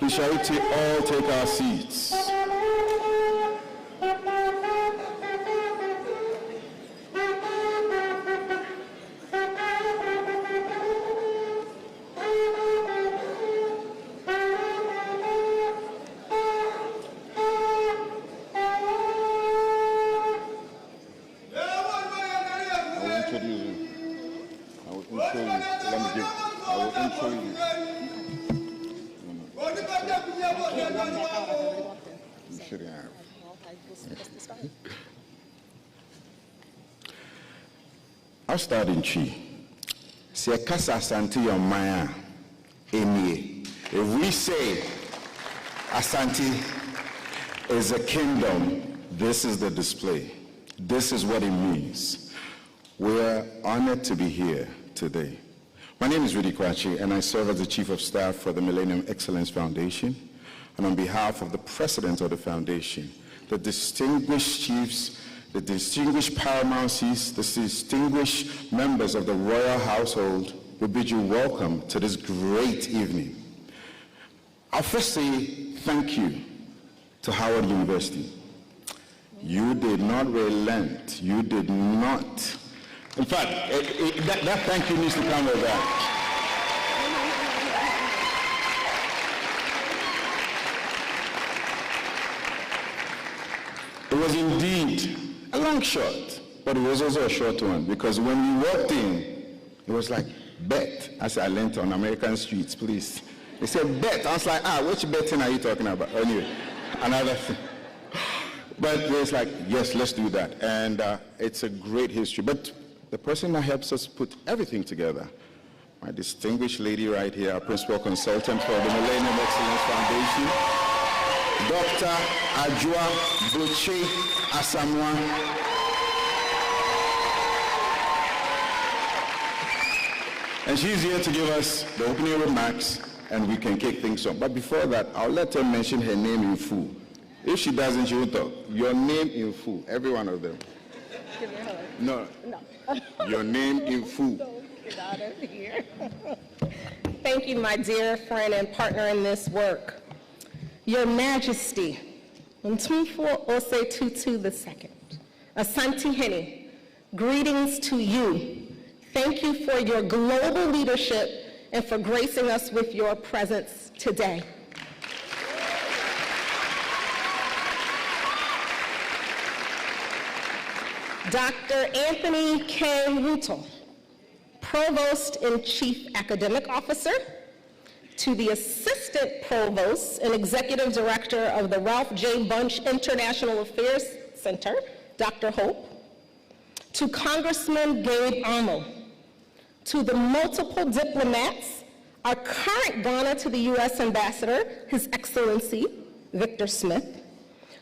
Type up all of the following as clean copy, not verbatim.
Shall we all take our seats? I'll start in Chi. Se kasa Asante your maya emie. If we say Asante is a kingdom, this is the display. This is what it means. We're honored to be here today. My name is Rudy Kwachi, and I serve as the Chief of Staff for the Millennium Excellence Foundation. And on behalf of the President of the Foundation, the distinguished chiefs, the distinguished paramountcies, the distinguished members of the royal household, we bid you welcome to this great evening. I'll first say thank you to Howard University. You did not relent. You did not. In fact, that thank you needs to come with that. It was indeed a long shot, but it was also a short one, because when we walked in, it was like, Bet. As I learned on American streets, please. They said bet. I was like, which betting are you talking about? Anyway, another thing. But it's like, yes, let's do that. And it's a great history. But the person that helps us put everything together, my distinguished lady right here, our principal consultant for the Millennium Excellence Foundation, Dr. Ajua Boche Asamoah. And she's here to give us the opening remarks, and we can kick things off. But before that, I'll let her mention her name in full. If she doesn't, she will talk. Your name in full, every one of them. Give me a hug. No. Your name in full. Get out of here. Thank you, my dear friend and partner in this work. Your Majesty, Otumfuo Osei Tutu II, Asantehene, greetings to you. Thank you for your global leadership and for gracing us with your presence today. Dr. Anthony K. Ruto, Provost and Chief Academic Officer, to the Assistant Provost and Executive Director of the Ralph J. Bunche International Affairs Center, Dr. Hope, to Congressman Gabe Amo, to the multiple diplomats, our current Ghana to the U.S. Ambassador, His Excellency Victor Smith,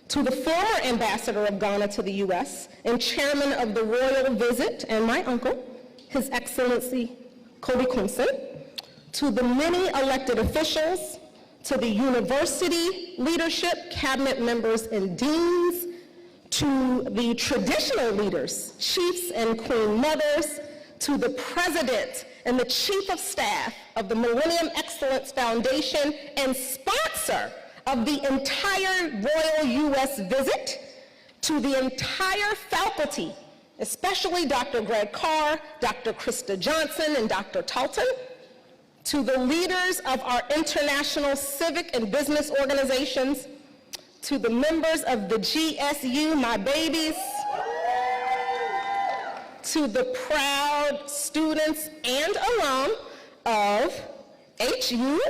to the former Ambassador of Ghana to the U.S. and Chairman of the Royal Visit, and my uncle, His Excellency Kobe Kunson, to the many elected officials, to the university leadership, cabinet members and deans, to the traditional leaders, chiefs and queen mothers, to the president and the chief of staff of the Millennium Excellence Foundation and sponsor of the entire Royal U.S. Visit, to the entire faculty, especially Dr. Greg Carr, Dr. Krista Johnson, and Dr. Talton, to the leaders of our international civic and business organizations, to the members of the GSU, my babies, to the proud students and alum of HU.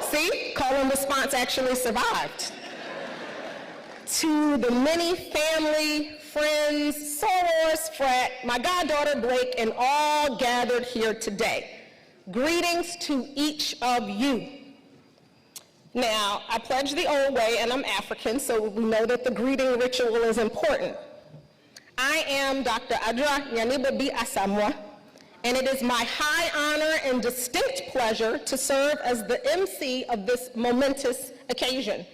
See, call and response actually survived. To the many family, friends, sorors, frat, my goddaughter Blake, and all gathered here today. Greetings to each of you. Now, I pledge the old way, and I'm African, so we know that the greeting ritual is important. I am Dr. Adra Yanibabi Asamoah, and it is my high honor and distinct pleasure to serve as the MC of this momentous occasion.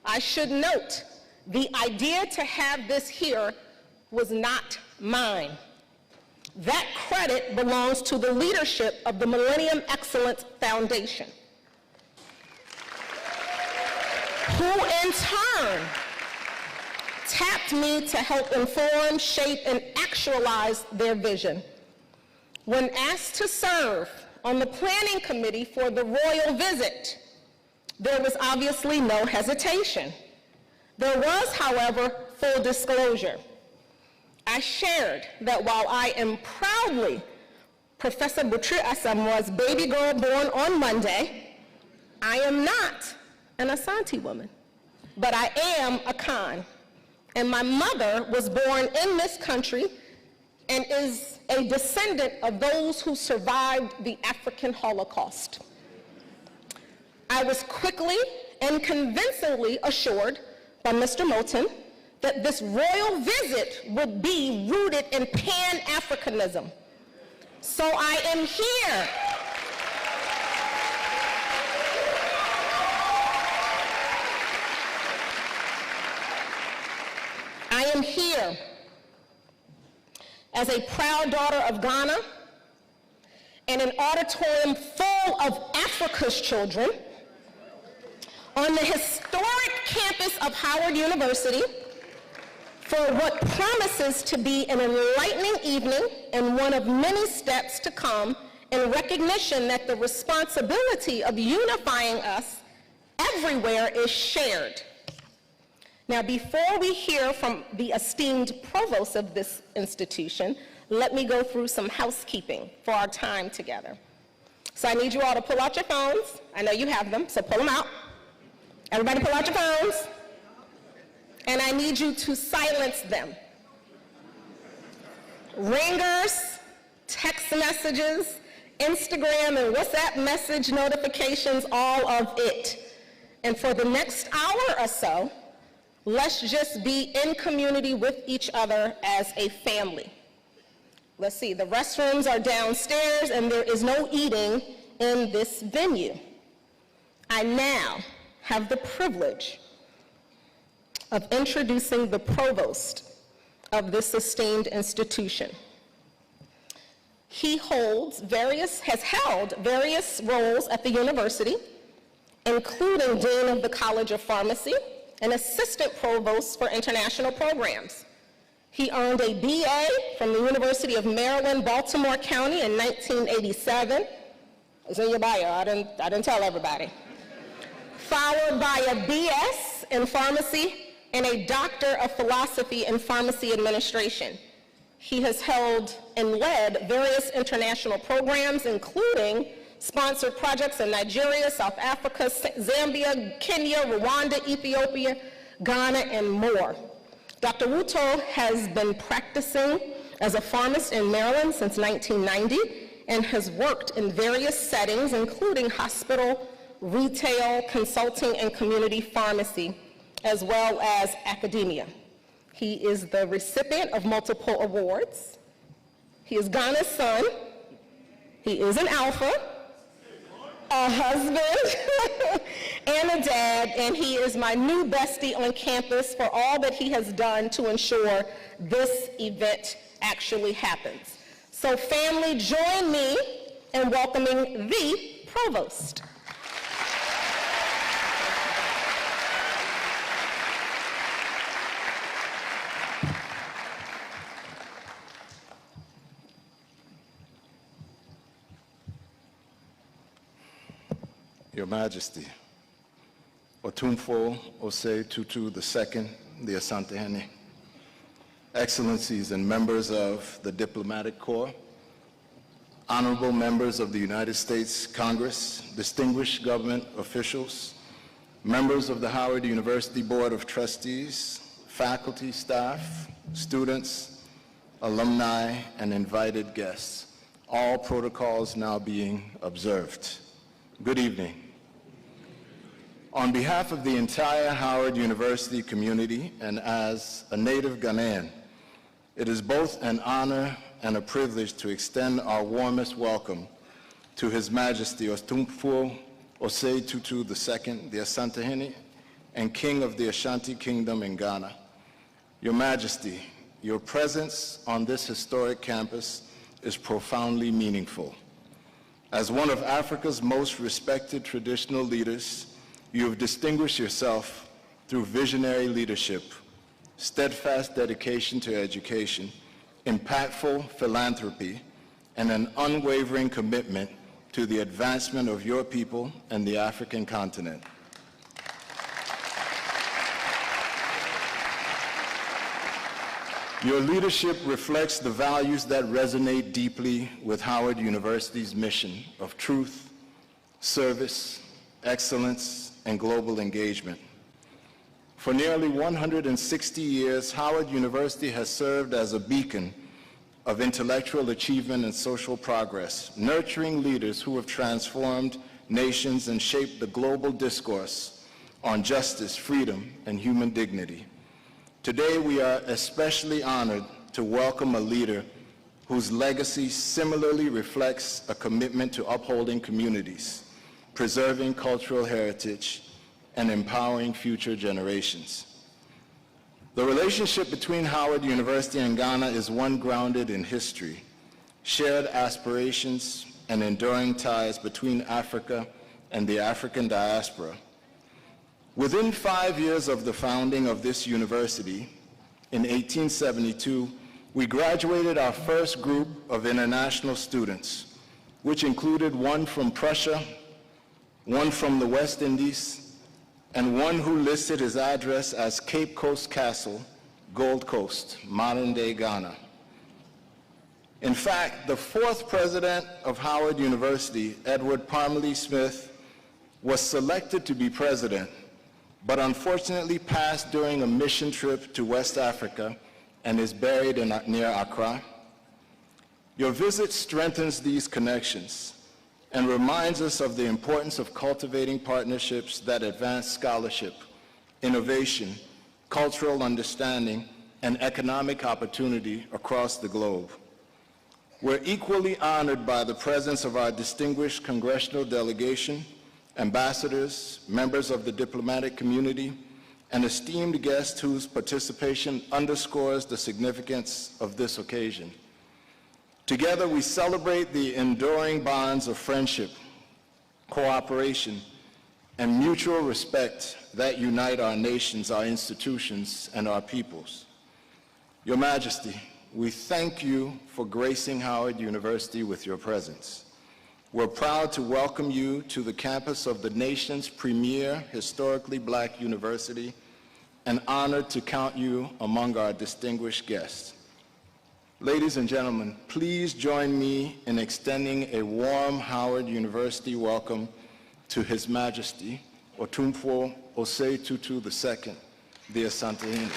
I should note, the idea to have this here was not mine. That credit belongs to the leadership of the Millennium Excellence Foundation, who in turn tapped me to help inform, shape, and actualize their vision. When asked to serve on the planning committee for the royal visit, there was obviously no hesitation. There was, however, full disclosure. I shared that while I am proudly Professor Butri Asamoah's baby girl born on Monday, I am not an Asante woman, but I am a Khan. And my mother was born in this country and is a descendant of those who survived the African Holocaust. I was quickly and convincingly assured by Mr. Moulton that this royal visit would be rooted in Pan-Africanism. So I am here. I am here as a proud daughter of Ghana in an auditorium full of Africa's children on the historic campus of Howard University for what promises to be an enlightening evening and one of many steps to come in recognition that the responsibility of unifying us everywhere is shared. Now, before we hear from the esteemed provost of this institution, let me go through some housekeeping for our time together. So I need you all to pull out your phones. I know you have them, so pull them out. Everybody pull out your phones. And I need you to silence them. Ringers, text messages, Instagram and WhatsApp message notifications, all of it. And for the next hour or so, let's just be in community with each other as a family. Let's see, the restrooms are downstairs and there is no eating in this venue. I now have the privilege of introducing the provost of this esteemed institution. He has held various roles at the university, including Dean of the College of Pharmacy and Assistant Provost for International Programs. He earned a BA from the University of Maryland, Baltimore County in 1987. It's in your bio, I didn't tell everybody. Followed by a BS in pharmacy and a Doctor of Philosophy in Pharmacy Administration. He has held and led various international programs, including sponsored projects in Nigeria, South Africa, Zambia, Kenya, Rwanda, Ethiopia, Ghana, and more. Dr. Wuto has been practicing as a pharmacist in Maryland since 1990 and has worked in various settings, including hospital, retail, consulting, and community pharmacy, as well as academia. He is the recipient of multiple awards. He is Ghana's son. He is an alpha, a husband, and a dad, and he is my new bestie on campus for all that he has done to ensure this event actually happens. So family, join me in welcoming the provost. Your Majesty, Otumfuo, Osei, Tutu II, the Asantehene, Excellencies and members of the Diplomatic Corps, honorable members of the United States Congress, distinguished government officials, members of the Howard University Board of Trustees, faculty, staff, students, alumni, and invited guests, all protocols now being observed. Good evening. On behalf of the entire Howard University community and as a native Ghanaian, it is both an honor and a privilege to extend our warmest welcome to His Majesty Otumfuo Osei Tutu II, the Asantehene and King of the Ashanti Kingdom in Ghana. Your Majesty, your presence on this historic campus is profoundly meaningful. As one of Africa's most respected traditional leaders, you have distinguished yourself through visionary leadership, steadfast dedication to education, impactful philanthropy, and an unwavering commitment to the advancement of your people and the African continent. Your leadership reflects the values that resonate deeply with Howard University's mission of truth, service, excellence, and global engagement. For nearly 160 years, Howard University has served as a beacon of intellectual achievement and social progress, nurturing leaders who have transformed nations and shaped the global discourse on justice, freedom, and human dignity. Today, we are especially honored to welcome a leader whose legacy similarly reflects a commitment to upholding communities, preserving cultural heritage, and empowering future generations. The relationship between Howard University and Ghana is one grounded in history, shared aspirations, and enduring ties between Africa and the African diaspora. Within 5 years of the founding of this university, in 1872, we graduated our first group of international students, which included one from Prussia, one from the West Indies, and one who listed his address as Cape Coast Castle, Gold Coast, modern-day Ghana. In fact, the fourth president of Howard University, Edward Parmalee Smith, was selected to be president, but unfortunately passed during a mission trip to West Africa and is buried near Accra. Your visit strengthens these connections and reminds us of the importance of cultivating partnerships that advance scholarship, innovation, cultural understanding, and economic opportunity across the globe. We're equally honored by the presence of our distinguished congressional delegation, ambassadors, members of the diplomatic community, and esteemed guests whose participation underscores the significance of this occasion. Together, we celebrate the enduring bonds of friendship, cooperation, and mutual respect that unite our nations, our institutions, and our peoples. Your Majesty, we thank you for gracing Howard University with your presence. We're proud to welcome you to the campus of the nation's premier historically Black university and honored to count you among our distinguished guests. Ladies and gentlemen, please join me in extending a warm Howard University welcome to His Majesty, Otumfuo Osei Tutu II, the Asantehene.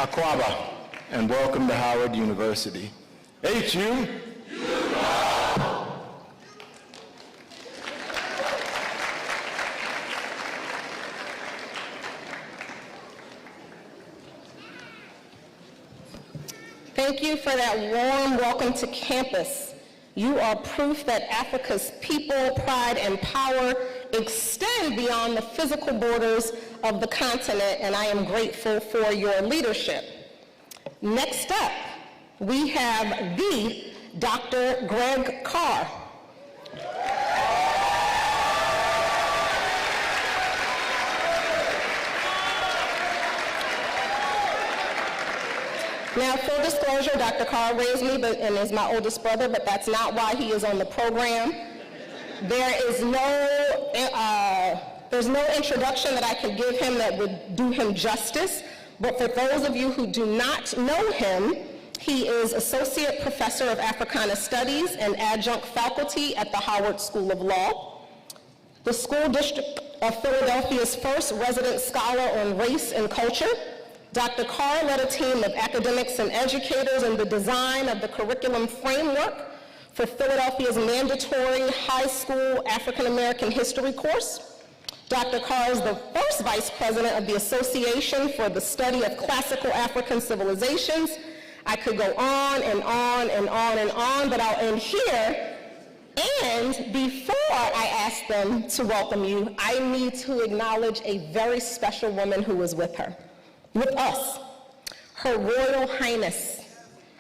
Akwaba, and welcome to Howard University. HU. Thank you for that warm welcome to campus. You are proof that Africa's people, pride, and power extend beyond the physical borders of the continent, and I am grateful for your leadership. Next up, we have the Dr. Greg Carr. Now, full disclosure, Dr. Carr raised me and is my oldest brother, but that's not why he is on the program. There is no There's no introduction that I could give him that would do him justice, but for those of you who do not know him, he is Associate Professor of Africana Studies and Adjunct Faculty at the Howard School of Law, the School District of Philadelphia's first resident scholar on race and culture. Dr. Carr led a team of academics and educators in the design of the curriculum framework for Philadelphia's mandatory high school African American history course. Dr. Carr is the first vice president of the Association for the Study of Classical African Civilizations. I could go on and on and on and on, but I'll end here. And before I ask them to welcome you, I need to acknowledge a very special woman who was with us. Her Royal Highness,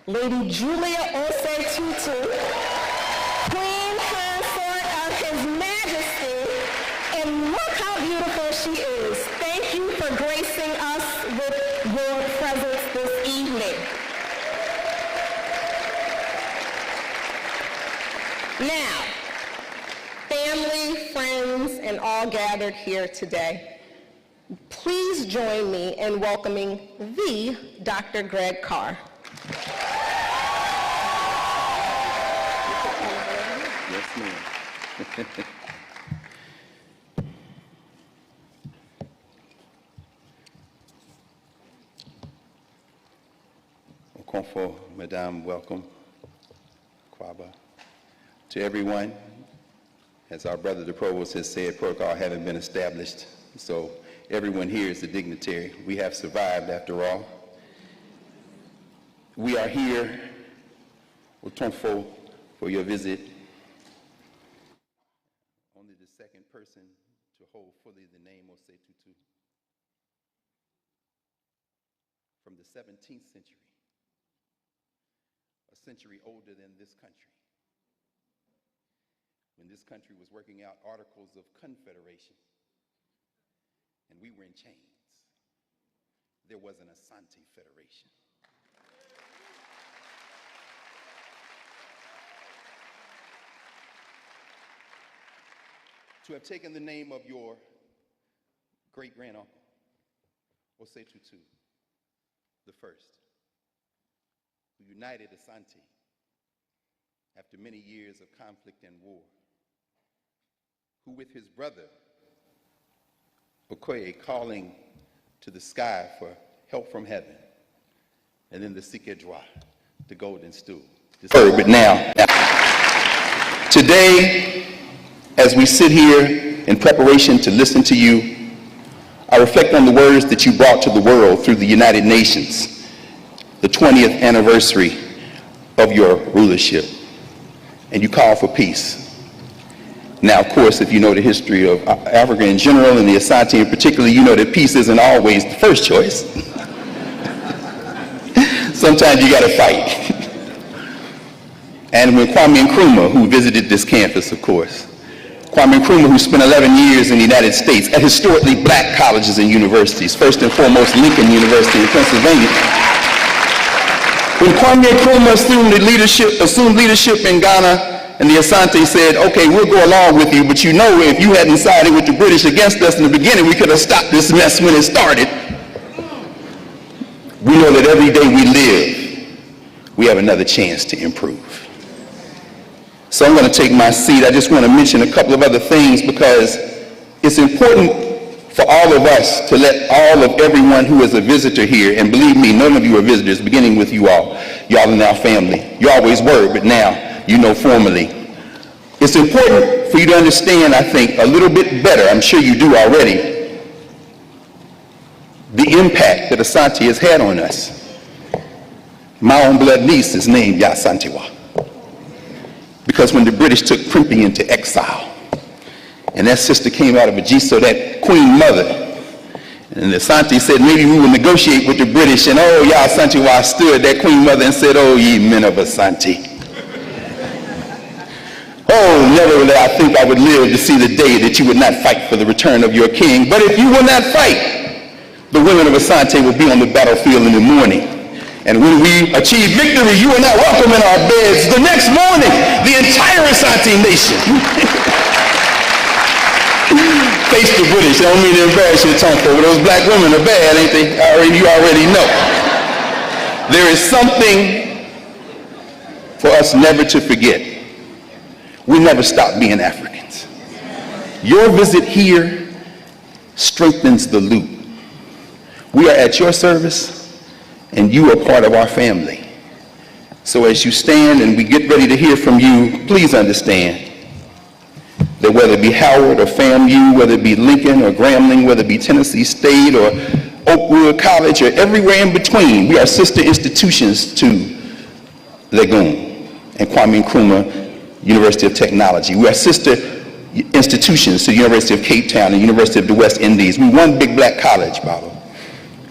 Lady Julia Osei Tutu, Queen Consort of His Majesty, and look how beautiful she is. Thank you for gracing us with your presence this evening. Now, family, friends, and all gathered here today, please join me in welcoming the Dr. Greg Carr. Yes, ma'am. Otumfuo, Madame, welcome. Kwaba. To everyone, as our brother the provost has said, protocol having been established, so everyone here is a dignitary. We have survived after all. We are here, Otumfuo, for your visit. Only the second person to hold fully the name Osei Tutu. From the 17th century, a century older than this country, when this country was working out Articles of Confederation, and we were in chains. There was an Asante Federation. To have taken the name of your great-granduncle, Osei Tutu, the first, who united Asante after many years of conflict and war, who with his brother, Okoye, calling to the sky for help from heaven, and then the Sikedwa, the golden stool. But now, today, as we sit here in preparation to listen to you, I reflect on the words that you brought to the world through the United Nations, the 20th anniversary of your rulership, and you call for peace. Now, of course, if you know the history of Africa in general and the Asante in particular, you know that peace isn't always the first choice. Sometimes you got to fight. And when Kwame Nkrumah, who visited this campus, of course, Kwame Nkrumah, who spent 11 years in the United States at historically black colleges and universities, first and foremost Lincoln University in Pennsylvania. When Kwame Nkrumah assumed leadership in Ghana, and the Asante said, okay, we'll go along with you, but you know, if you hadn't sided with the British against us in the beginning, we could have stopped this mess when it started. We know that every day we live, we have another chance to improve. So I'm going to take my seat. I just want to mention a couple of other things because it's important for all of us to let everyone who is a visitor here, and believe me, none of you are visitors, beginning with you all. Y'all are now family. You always were, but now you know formally. It's important for you to understand, I think, a little bit better, I'm sure you do already, the impact that Asante has had on us. My own blood niece is named Yasantewa, because when the British took Primpi into exile, and that sister came out of Ajiso, that queen mother, and Asante said, maybe we will negotiate with the British, and oh, Yasantewa stood, that queen mother, and said, oh, ye men of Asante. Oh, never did I think I would live to see the day that you would not fight for the return of your king. But if you will not fight, the women of Asante will be on the battlefield in the morning. And when we achieve victory, you are not welcome in our beds. The next morning, the entire Asante nation, face the British. I don't mean to embarrass you, Otumfuo, but those black women are bad, ain't they? You already know. There is something for us never to forget. We never stop being Africans. Your visit here strengthens the loop. We are at your service, and you are part of our family. So as you stand and we get ready to hear from you, please understand that whether it be Howard or FAMU, whether it be Lincoln or Grambling, whether it be Tennessee State or Oakwood College or everywhere in between, we are sister institutions to Legon and Kwame Nkrumah University of Technology. We are sister institutions to the University of Cape Town and University of the West Indies. We're one big black college, Baba.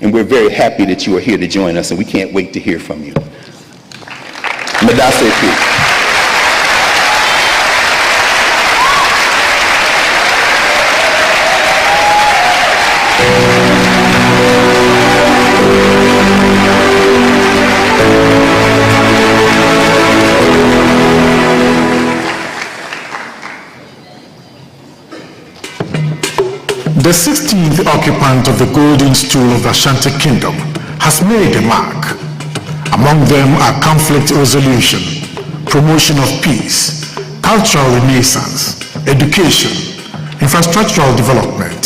And we're very happy that you are here to join us, and we can't wait to hear from you. Madase Pi. The 16th occupant of the golden stool of the Ashanti Kingdom has made a mark. Among them are conflict resolution, promotion of peace, cultural renaissance, education, infrastructural development,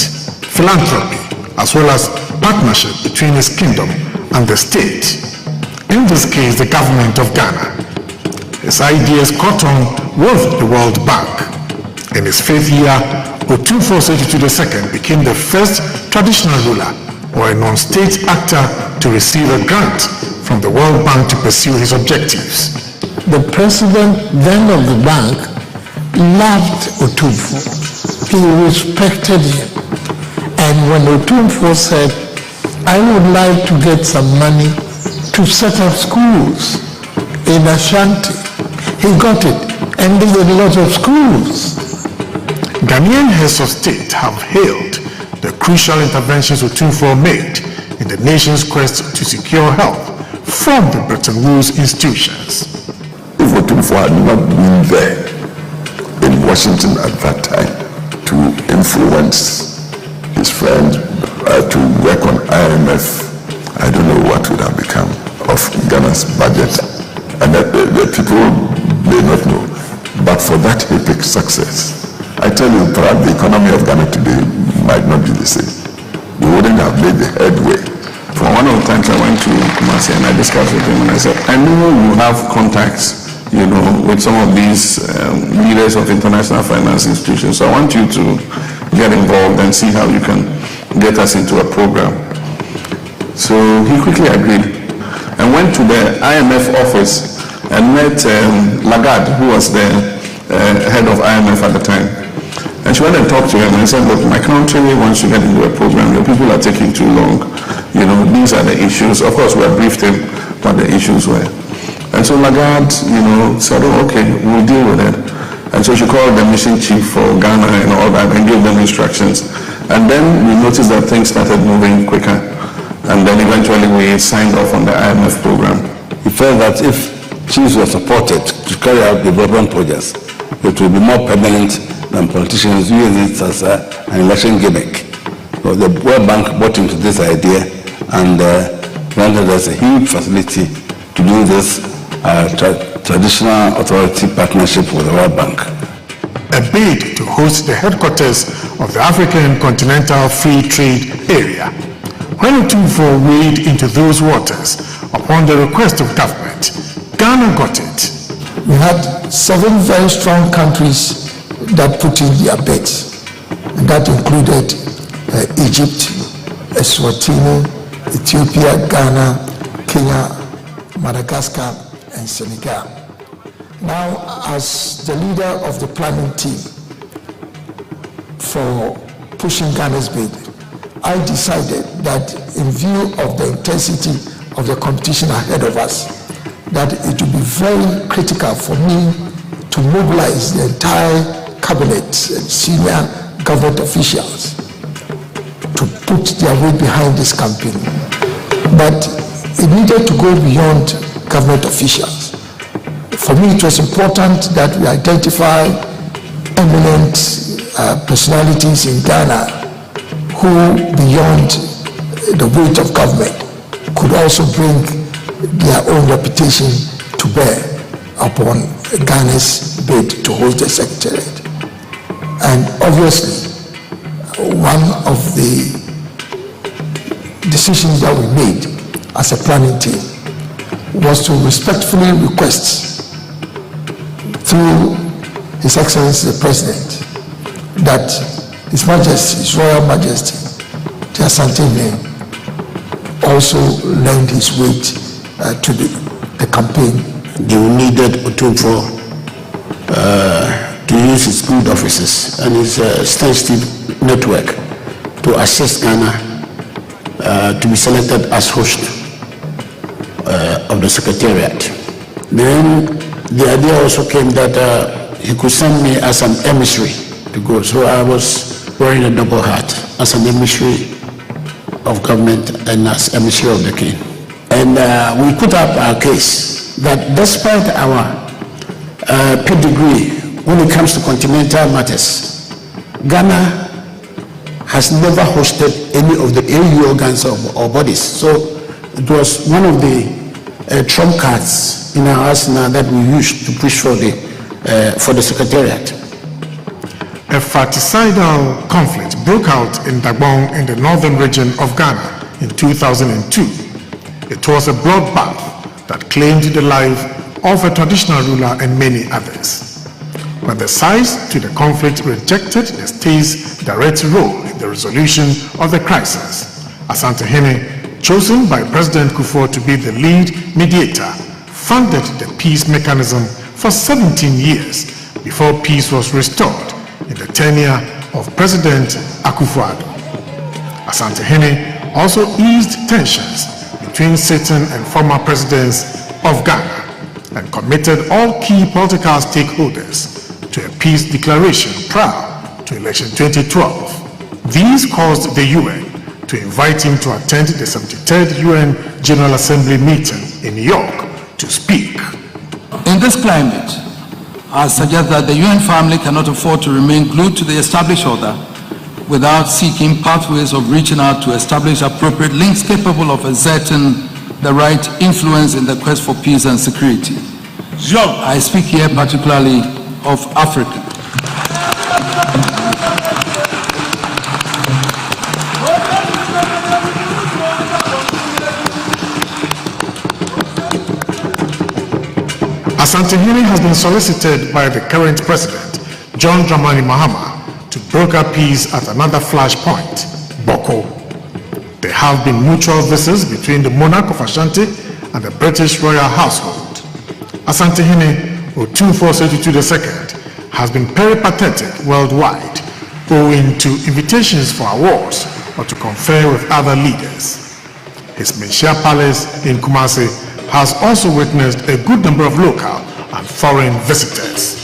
philanthropy, as well as partnership between his kingdom and the state. In this case, the government of Ghana. His ideas caught on with the World Bank. In his 5th year, Otumfuo II became the first traditional ruler or a non-state actor to receive a grant from the World Bank to pursue his objectives. The president then of the bank loved Otumfuo. He respected him. And when Otumfuo said, I would like to get some money to set up schools in Ashanti, he got it. And there were a lot of schools. Ghanaian heads of state have hailed the crucial interventions Otumfuo made in the nation's quest to secure help from the Bretton Woods institutions. If Otumfuo had not been there in Washington at that time to influence his friends to work on IMF, I don't know what would have become of Ghana's budget. And the people may not know. But for that epic success, I tell you, perhaps the economy of Ghana today might not be the same. We wouldn't have made the headway. For one of the times I went to Kumasi and I discussed with him and I said, I know you have contacts, with some of these leaders of international finance institutions. So I want you to get involved and see how you can get us into a program. So he quickly agreed and went to the IMF office and met Lagarde, who was the head of IMF at the time. And she went and talked to him and said, look, my country wants to get into a program. The people are taking too long. These are the issues. Of course, we have briefed him what the issues were. And so Lagarde, said, oh, okay, we'll deal with it. And so she called the mission chief for Ghana and all that and gave them instructions. And then we noticed that things started moving quicker. And then eventually we signed off on the IMF program. He felt that if chiefs were supported to carry out development projects, it will be more permanent than politicians using it as an election gimmick. So the World Bank bought into this idea and granted us a huge facility to do this traditional authority partnership with the World Bank. A bid to host the headquarters of the African Continental Free Trade Area. When Otumfuo waded into those waters upon the request of government, Ghana got it. We had 7 very strong countries that put in their bids. And that included Egypt, Eswatini, Ethiopia, Ghana, Kenya, Madagascar, and Senegal. Now, as the leader of the planning team for pushing Ghana's bid, I decided that in view of the intensity of the competition ahead of us, that it would be very critical for me to mobilize the entire cabinet and senior government officials to put their weight behind this campaign. But it needed to go beyond government officials. For me, it was important that we identify eminent personalities in Ghana who, beyond the weight of government, could also bring their own reputation to bear upon Ghana's bid to host the Secretariat. And obviously, one of the decisions that we made as a planning team was to respectfully request through His Excellency the President that His Majesty, His Royal Majesty, the Asantehene, also lend his weight to the campaign. They needed Otumfuo to use his good offices and his extensive network to assist Ghana to be selected as host of the Secretariat. Then the idea also came that he could send me as an emissary to go. So I was wearing a double hat as an emissary of government and as emissary of the king. And we put up our case that despite our pedigree when it comes to continental matters, Ghana has never hosted any of the AU organs or bodies. So it was one of the trump cards in our arsenal that we used to push for the Secretariat. A fratricidal conflict broke out in Dagbon in the northern region of Ghana in 2002. It was a bloodbath that claimed the life of a traditional ruler and many others. But the sides to the conflict rejected the state's direct role in the resolution of the crisis. Asantehene, chosen by President Otumfuo to be the lead mediator, funded the peace mechanism for 17 years before peace was restored in the tenure of President Akufo-Addo. Asantehene also eased tensions between sitting and former presidents of Ghana and committed all key political stakeholders to a peace declaration prior to election 2012. These caused the UN to invite him to attend the 73rd UN General Assembly meeting in New York to speak. In this climate, I suggest that the UN family cannot afford to remain glued to the established order without seeking pathways of reaching out to establish appropriate links capable of exerting the right influence in the quest for peace and security. I speak here particularly of Africa. Asantehene has been solicited by the current president, John Dramani Mahama, to broker peace at another flashpoint, Boko. There have been mutual visits between the monarch of Ashanti and the British royal household. Asantehene Otumfuo II has been peripatetic worldwide, owing to invitations for awards or to confer with other leaders. His Menchia Palace in Kumasi has also witnessed a good number of local and foreign visitors.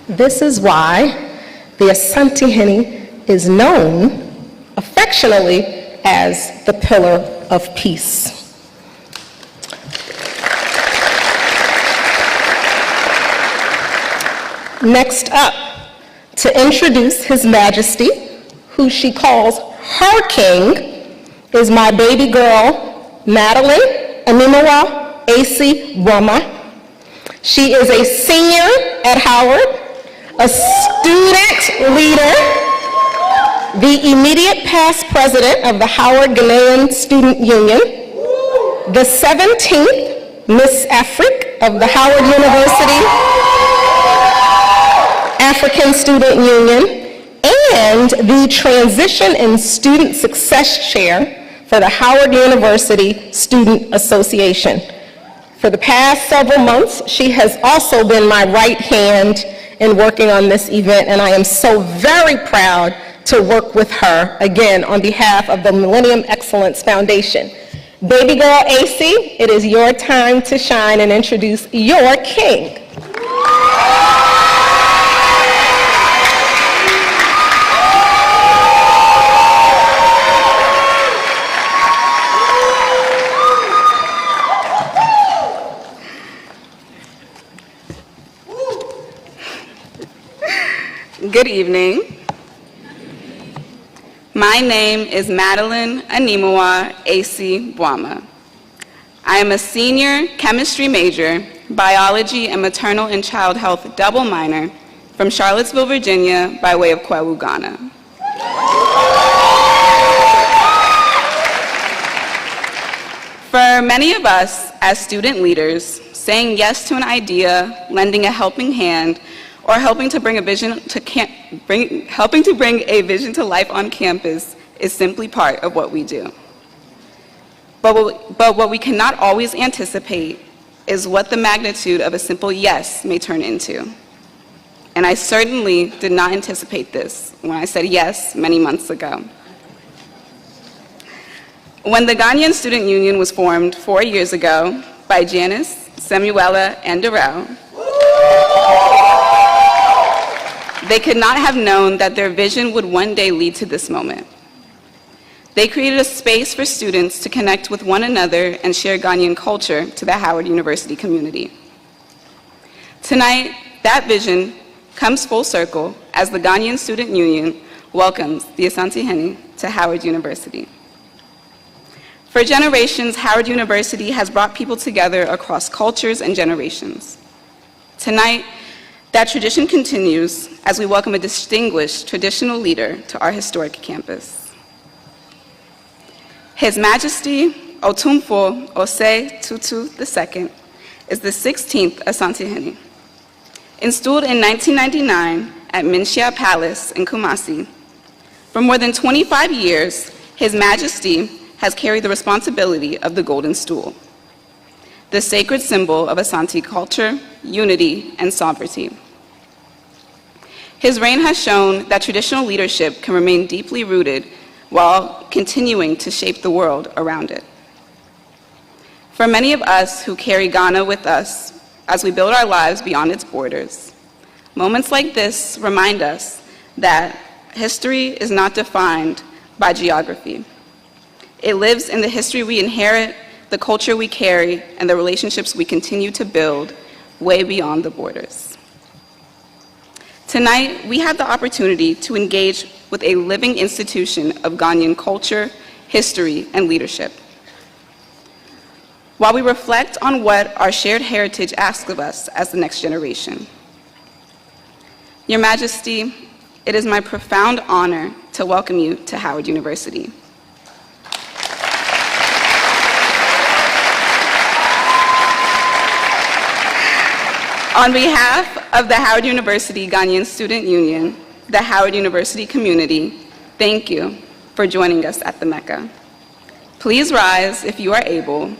This is why the Asantehene is known affectionately as the Pillar of Peace. Next up, to introduce His Majesty, who she calls her king, is my baby girl, Madeline Animawa Osei Wama. She is a senior at Howard, a student leader, the immediate past president of the Howard Ghanaian Student Union, the 17th Miss Africa of the Howard University African Student Union, and the Transition and Student Success Chair for the Howard University Student Association. For the past several months, she has also been my right hand in working on this event, and I am so very proud to work with her, again, on behalf of the Millennium Excellence Foundation. Baby girl AC, it is your time to shine and introduce your king. Good evening. My name is Madeline Animawa AC Bwama. I am a senior chemistry major, biology and maternal and child health double minor from Charlottesville, Virginia, by way of Kwawu, Ghana. For many of us as student leaders, saying yes to an idea, lending a helping hand, or helping to bring a vision to life on campus is simply part of what we do. But what we cannot always anticipate is what the magnitude of a simple yes may turn into. And I certainly did not anticipate this when I said yes many months ago. When the Ghanaian Student Union was formed 4 years ago by Janice, Samuela, and Darrell, they could not have known that their vision would one day lead to this moment. They created a space for students to connect with one another and share Ghanaian culture to the Howard University community. Tonight, that vision comes full circle as the Ghanaian Student Union welcomes the Asantehene to Howard University. For generations, Howard University has brought people together across cultures and generations. Tonight, that tradition continues as we welcome a distinguished traditional leader to our historic campus. His Majesty Otumfuo Osei Tutu II is the 16th Asantehene. Installed in 1999 at Minshia Palace in Kumasi, for more than 25 years, His Majesty has carried the responsibility of the Golden Stool, the sacred symbol of Asante culture, unity, and sovereignty. His reign has shown that traditional leadership can remain deeply rooted while continuing to shape the world around it. For many of us who carry Ghana with us as we build our lives beyond its borders, moments like this remind us that history is not defined by geography. It lives in the history we inherit, the culture we carry, and the relationships we continue to build way beyond the borders. Tonight, we have the opportunity to engage with a living institution of Ghanaian culture, history, and leadership. While we reflect on what our shared heritage asks of us as the next generation. Your Majesty, it is my profound honor to welcome you to Howard University. On behalf of the Howard University Ghanaian Student Union, the Howard University community, thank you for joining us at the Mecca. Please rise if you are able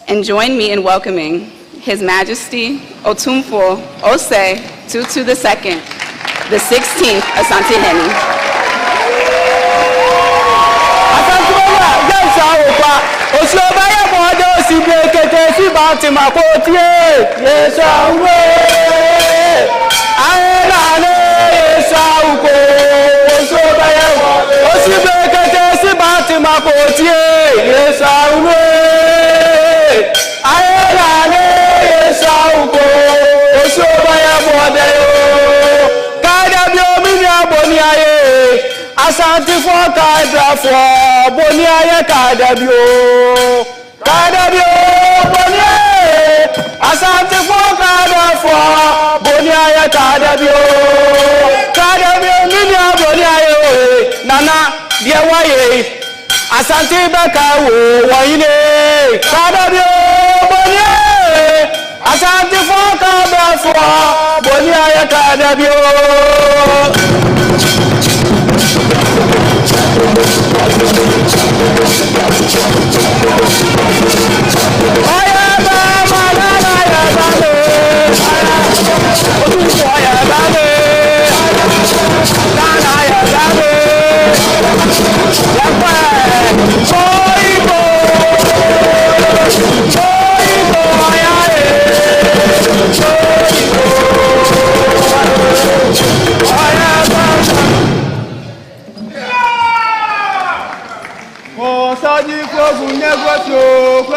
and join me in welcoming His Majesty Otumfuo Osei Tutu II, the 16th Asantehene. Asantehene kadafo boniaye kadabio boniaye Asantehene kadafo boniaye kadabio minia boniaye nana die waye Asante beka wo wayine kadabio boniaye Asantehene kadafo boniaye kadabio.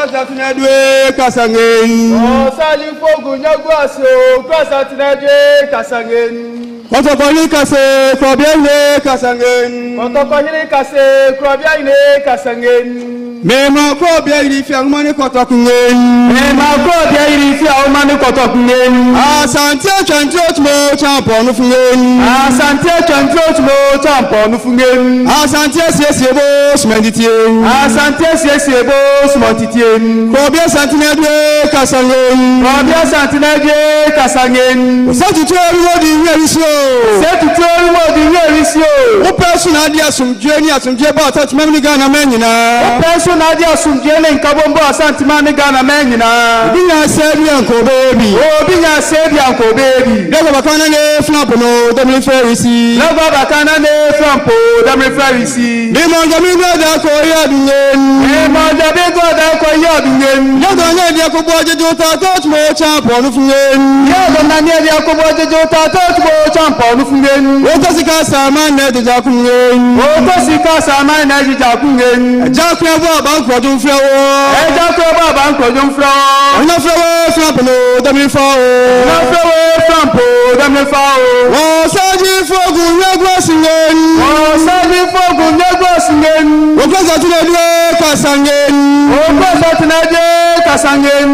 Kwasa tinadwe kasangeni. Otumfuo nyagwaso kwasa tinadwe kasangeni. Kotokoni kase krobiaine kasangeni. Kotokoni kase krobiaine kasangeni. Mema krobia iri fi agumani kotokungeni. Mema krobia iri fi agumani kotokungeni. Asante chanti otumo champion fungeni. Asante chanti otumo champion fungeni. Asante siesiebo simenditien. Asante siesiebo simenditien. Krobia santinedwe kasangeni. Krobia santinedwe kasangeni. Osatu tori yerisio. Setu tori wodi yerisio. Opesu na dia sumdwe ba tatimani Ghana menyina. Opesu na dia sumdwe le nkabombo asantimani Ghana menyina. Binya sebi anko baby. Oh binya sebi anko baby. Lego bakana ne flampo no demli ferisi. Lego bakana ne flampo demli ferisi. Bimonga mingoda ko yadungen. Bimonga mingoda ko yadungen. Lego na dia ko boje jota tot mo champion fungen. Lego na dia ko boje jota tot mo champion fungen. Otosika sama ne de jakungen. Otosika sama ne de jakungen. Jakwe bo bank Otumfuo. Jakwe bo bank Otumfuo. Ona flawo flampo no demli fao. Ona flawo flampo demli fao. Osaji fogu nyagwa singen. Osaji fogu nyagwa singen. Okwasa tunadwe kasangen. Okwasa tunadwe kasangen.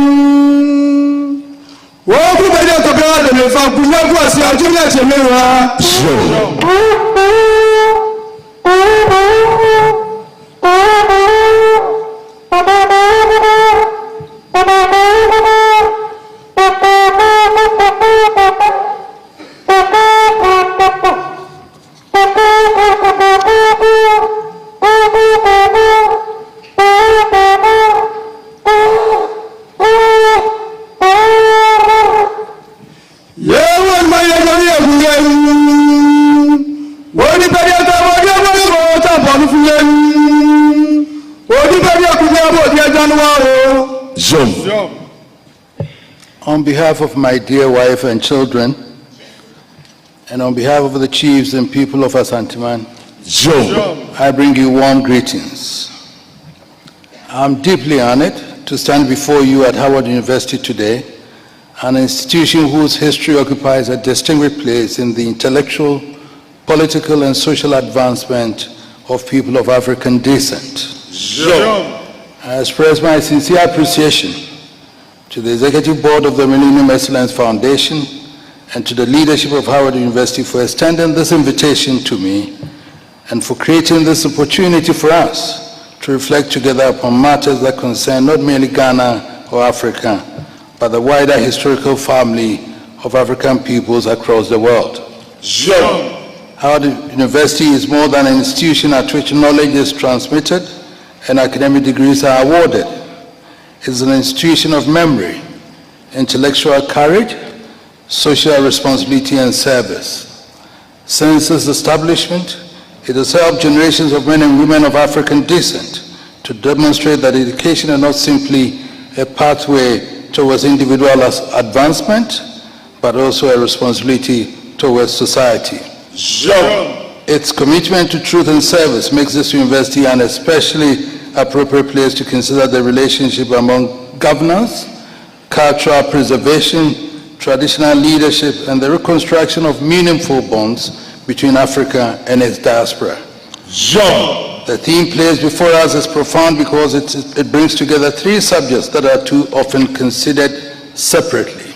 Okubede okobra demli fao kunyagwa si ajuna chemewa. On behalf of my dear wife and children, and on behalf of the chiefs and people of Asantehene, I bring you warm greetings. I'm deeply honored to stand before you at Howard University today, an institution whose history occupies a distinguished place in the intellectual, political, and social advancement of people of African descent. I express my sincere appreciation to the Executive Board of the Millennium Excellence Foundation and to the leadership of Howard University for extending this invitation to me and for creating this opportunity for us to reflect together upon matters that concern not merely Ghana or Africa, but the wider historical family of African peoples across the world. Howard University is more than an institution at which knowledge is transmitted and academic degrees are awarded. It is an institution of memory, intellectual courage, social responsibility, and service. Since its establishment, it has helped generations of men and women of African descent to demonstrate that education is not simply a pathway towards individual advancement, but also a responsibility towards society. Its commitment to truth and service makes this university an especially appropriate place to consider the relationship among governance, cultural preservation, traditional leadership, and the reconstruction of meaningful bonds between Africa and its diaspora. The theme placed before us is profound because it brings together three subjects that are too often considered separately.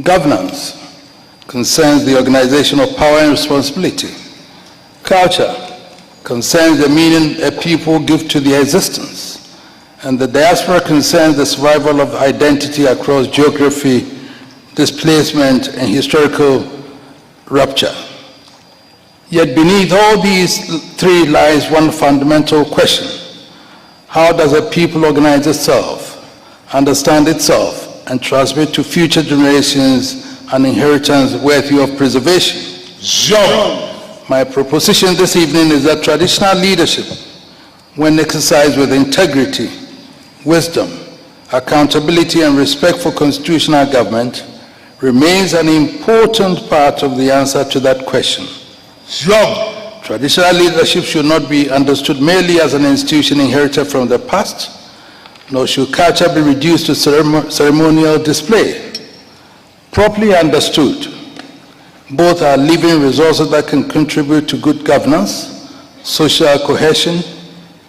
Governance concerns the organization of power and responsibility. Culture concerns the meaning a people give to their existence. And the diaspora concerns the survival of identity across geography, displacement, and historical rupture. Yet beneath all these three lies one fundamental question. How does a people organize itself, understand itself, and transmit to future generations an inheritance worthy of preservation? My proposition this evening is that traditional leadership, when exercised with integrity, wisdom, accountability, and respect for constitutional government, remains an important part of the answer to that question. Traditional leadership should not be understood merely as an institution inherited from the past, nor should culture be reduced to ceremonial display. Properly understood, both are living resources that can contribute to good governance, social cohesion,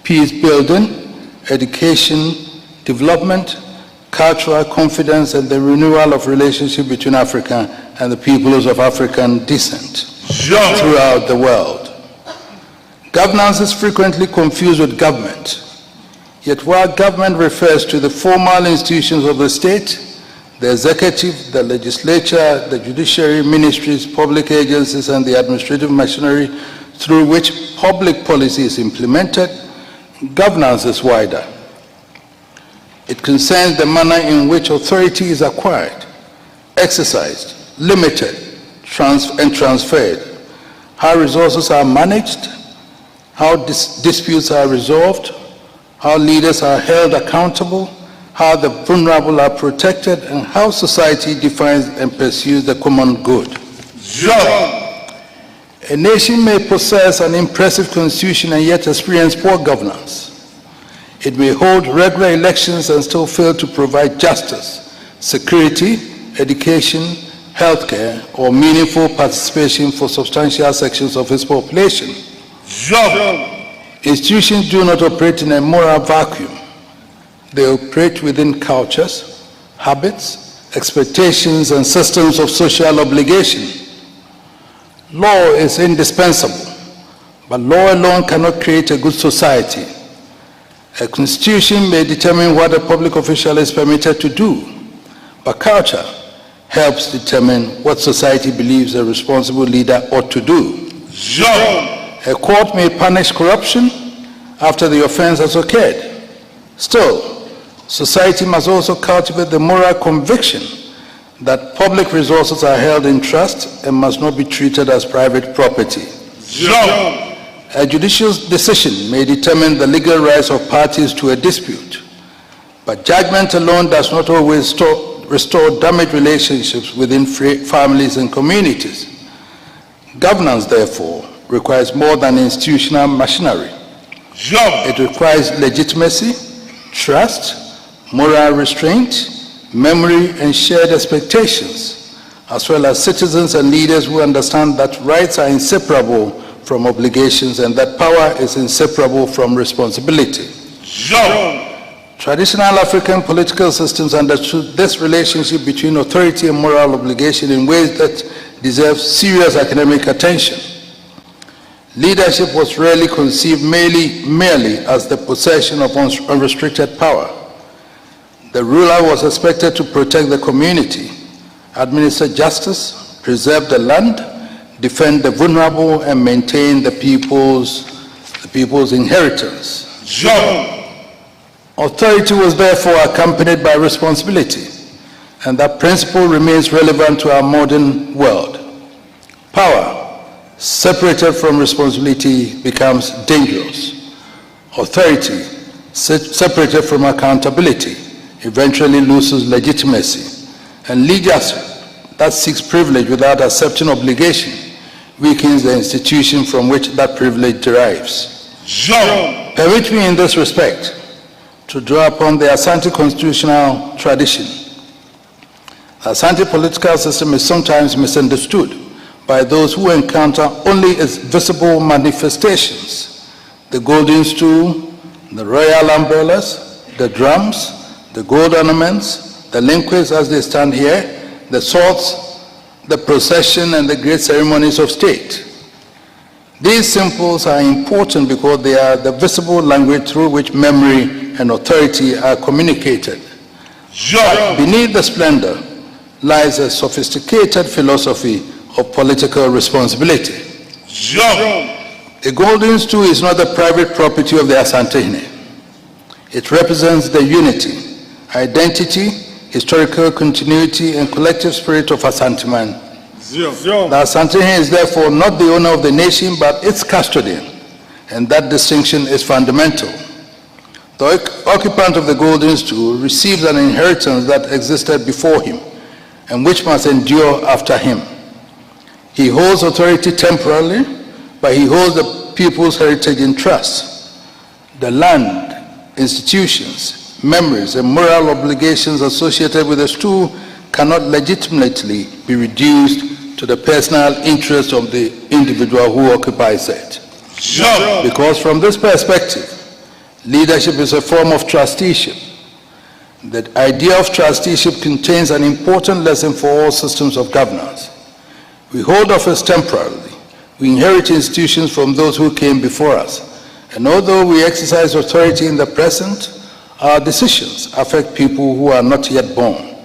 peace building, education, development, cultural confidence, and the renewal of relationship between Africa and the peoples of African descent throughout the world. Governance is frequently confused with government. Yet while government refers to the formal institutions of the state, the executive, the legislature, the judiciary, ministries, public agencies, and the administrative machinery through which public policy is implemented, governance is wider. It concerns the manner in which authority is acquired, exercised, limited, and transferred, how resources are managed, how disputes are resolved, how leaders are held accountable, how the vulnerable are protected, and how society defines and pursues the common good. A nation may possess an impressive constitution and yet experience poor governance. It may hold regular elections and still fail to provide justice, security, education, healthcare, or meaningful participation for substantial sections of its population. Institutions do not operate in a moral vacuum. They operate within cultures, habits, expectations, and systems of social obligation. Law is indispensable, but law alone cannot create a good society. A constitution may determine what a public official is permitted to do, but culture helps determine what society believes a responsible leader ought to do. A court may punish corruption after the offense has occurred. Still, society must also cultivate the moral conviction that public resources are held in trust and must not be treated as private property. A judicial decision may determine the legal rights of parties to a dispute, but judgment alone does not always restore damaged relationships within families and communities. Governance, therefore, requires more than institutional machinery. It requires legitimacy, trust, moral restraint, memory, and shared expectations, as well as citizens and leaders who understand that rights are inseparable from obligations and that power is inseparable from responsibility. Traditional African political systems understood this relationship between authority and moral obligation in ways that deserve serious academic attention. Leadership was rarely conceived merely as the possession of unrestricted power. The ruler was expected to protect the community, administer justice, preserve the land, defend the vulnerable, and maintain the people's inheritance. Authority was therefore accompanied by responsibility, and that principle remains relevant to our modern world. Power, separated from responsibility, becomes dangerous. Authority, separated from accountability, eventually loses legitimacy. And leadership that seeks privilege without accepting obligation weakens the institution from which that privilege derives. Permit me in this respect to draw upon the Asante constitutional tradition. The Asante political system is sometimes misunderstood by those who encounter only its visible manifestations: the golden stool, the royal umbrellas, the drums, the gold ornaments, the linquets as they stand here, the swords, the procession, and the great ceremonies of state. These symbols are important because they are the visible language through which memory and authority are communicated. But beneath the splendor lies a sophisticated philosophy of political responsibility. A golden stool is not the private property of the Asantehene. It represents the unity, identity, historical continuity, and collective spirit of Asanteman. The Asantehene is therefore not the owner of the nation, but its custodian, and that distinction is fundamental. The occupant of the golden stool receives an inheritance that existed before him, and which must endure after him. He holds authority temporarily, but he holds the people's heritage in trust. The land, institutions, memories, and moral obligations associated with the stool cannot legitimately be reduced to the personal interest of the individual who occupies it. Sure. Because from this perspective, leadership is a form of trusteeship. The idea of trusteeship contains an important lesson for all systems of governance. We hold office temporarily. We inherit institutions from those who came before us. And although we exercise authority in the present, our decisions affect people who are not yet born.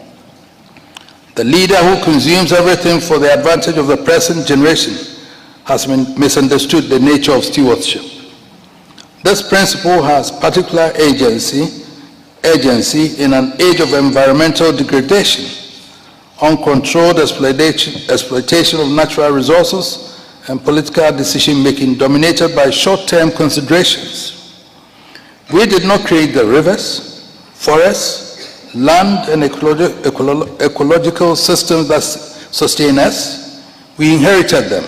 The leader who consumes everything for the advantage of the present generation has misunderstood the nature of stewardship. This principle has particular agency in an age of environmental degradation, uncontrolled exploitation of natural resources, and political decision-making dominated by short-term considerations. We did not create the rivers, forests, land, and ecological systems that sustain us. We inherited them.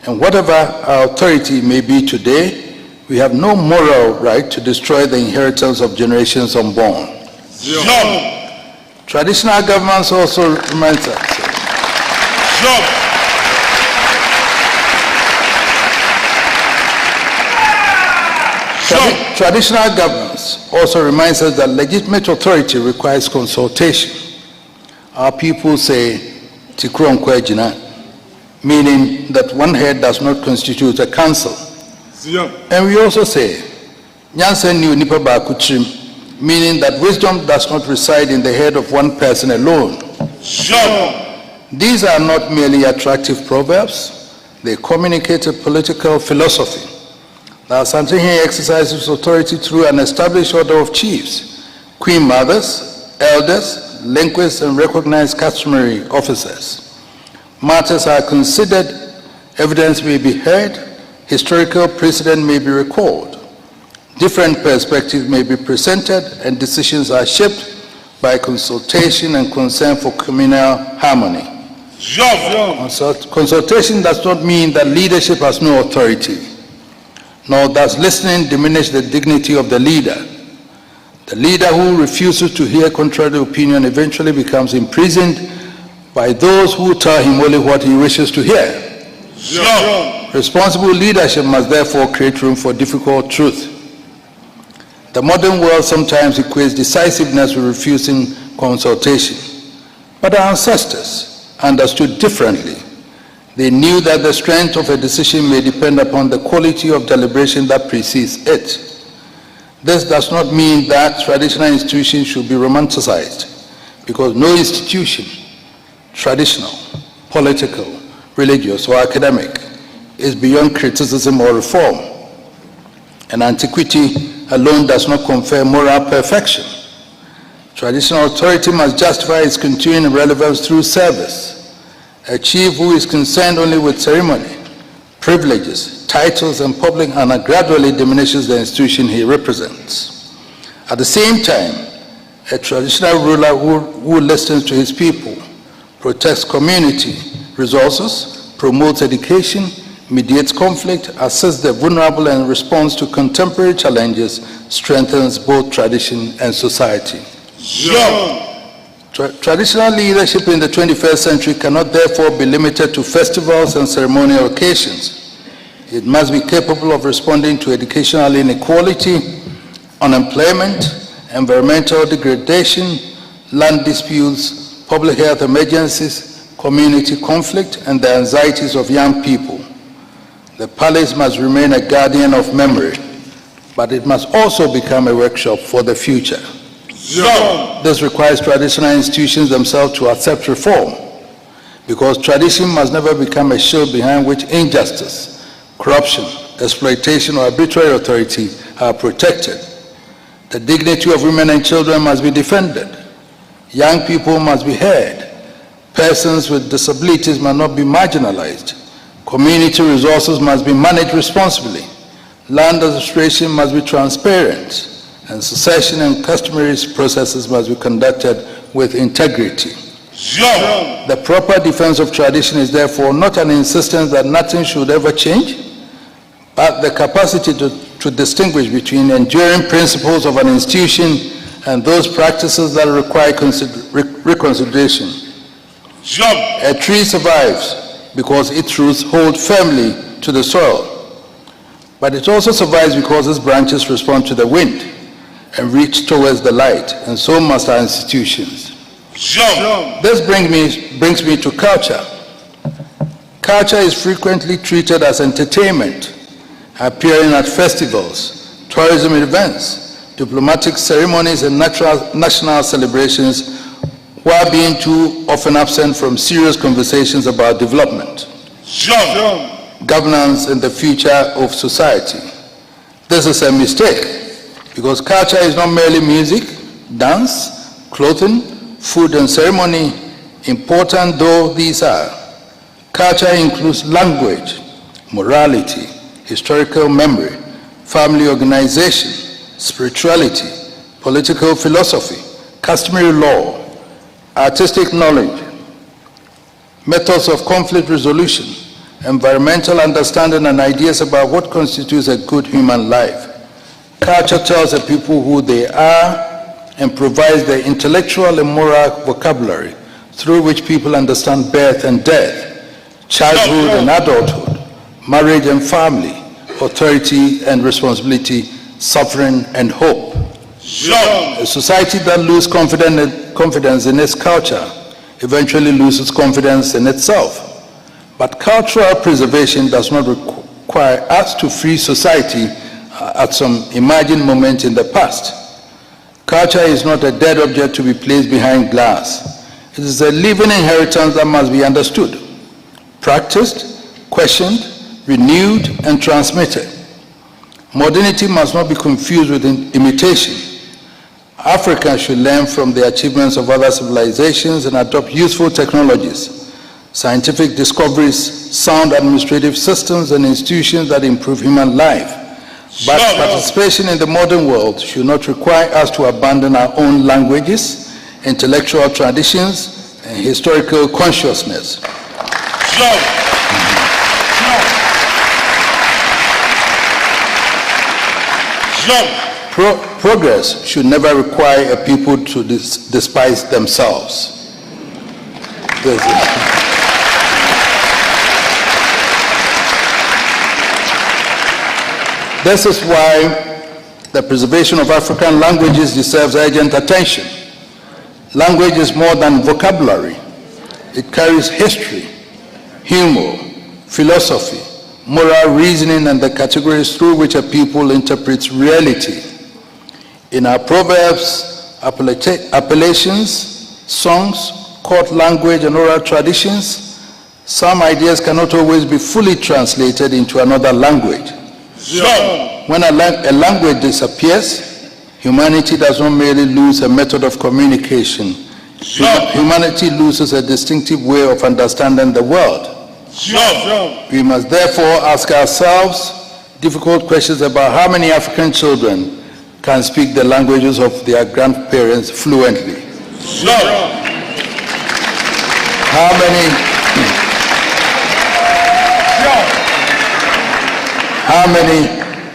And whatever our authority may be today, we have no moral right to destroy the inheritance of generations unborn. Traditional governments also reminds us. Traditional governance also reminds us that legitimate authority requires consultation. Our people say, "Tikron kwejina," meaning that one head does not constitute a council. And we also say, "Nyansen ni nipa ba kuchim," meaning that wisdom does not reside in the head of one person alone. These are not merely attractive proverbs, they communicate a political philosophy. The Asantehene exercises authority through an established order of chiefs, queen mothers, elders, linguists, and recognized customary officers. Matters are considered, evidence may be heard, historical precedent may be recalled. Different perspectives may be presented, and decisions are shaped by consultation and concern for communal harmony. Consultation does not mean that leadership has no authority, nor does listening diminish the dignity of the leader. The leader who refuses to hear contrary opinion eventually becomes imprisoned by those who tell him only what he wishes to hear. Responsible leadership must therefore create room for difficult truth. The modern world sometimes equates decisiveness with refusing consultation, but our ancestors understood differently. They knew that the strength of a decision may depend upon the quality of deliberation that precedes it. This does not mean that traditional institutions should be romanticized, because no institution, traditional, political, religious, or academic, is beyond criticism or reform. And antiquity alone does not confer moral perfection. Traditional authority must justify its continuing relevance through service. A chief who is concerned only with ceremony, privileges, titles, and public honor gradually diminishes the institution he represents. At the same time, a traditional ruler who listens to his people, protects community resources, promotes education, mediates conflict, assists the vulnerable, and responds to contemporary challenges strengthens both tradition and society. Traditional leadership in the 21st century cannot therefore be limited to festivals and ceremonial occasions. It must be capable of responding to educational inequality, unemployment, environmental degradation, land disputes, public health emergencies, community conflict, and the anxieties of young people. The palace must remain a guardian of memory, but it must also become a workshop for the future. This requires traditional institutions themselves to accept reform, because tradition must never become a shield behind which injustice, corruption, exploitation, or arbitrary authority are protected. The dignity of women and children must be defended. Young people must be heard. Persons with disabilities must not be marginalized. Community resources must be managed responsibly. Land administration must be transparent, and succession and customary processes must be conducted with integrity. The proper defense of tradition is therefore not an insistence that nothing should ever change, but the capacity to distinguish between enduring principles of an institution and those practices that require reconsideration. A tree survives because its roots hold firmly to the soil, but it also survives because its branches respond to the wind and reach towards the light, and so must our institutions. This brings me to culture. Culture is frequently treated as entertainment, appearing at festivals, tourism events, diplomatic ceremonies, and national celebrations, while being too often absent from serious conversations about development, governance, and the future of society. This is a mistake, because culture is not merely music, dance, clothing, food, and ceremony, important though these are. Culture includes language, morality, historical memory, family organization, spirituality, political philosophy, customary law, artistic knowledge, methods of conflict resolution, environmental understanding, and ideas about what constitutes a good human life. Culture tells the people who they are and provides the intellectual and moral vocabulary through which people understand birth and death, childhood and adulthood, marriage and family, authority and responsibility, suffering and hope. A society that loses confidence in its culture eventually loses confidence in itself. But cultural preservation does not require us to free society at some imagined moment in the past. Culture is not a dead object to be placed behind glass. It is a living inheritance that must be understood, practiced, questioned, renewed, and transmitted. Modernity must not be confused with imitation. Africa should learn from the achievements of other civilizations and adopt useful technologies, scientific discoveries, sound administrative systems, and institutions that improve human life. But participation in the modern world should not require us to abandon our own languages, intellectual traditions, and historical consciousness. Progress should never require a people to despise themselves. This is why the preservation of African languages deserves urgent attention. Language is more than vocabulary. It carries history, humor, philosophy, moral reasoning, and the categories through which a people interprets reality. In our proverbs, appellations, songs, court language, and oral traditions, some ideas cannot always be fully translated into another language. When a language disappears, humanity does not merely lose a method of communication. Humanity loses a distinctive way of understanding the world. We must therefore ask ourselves difficult questions about how many African children can speak the languages of their grandparents fluently. How many,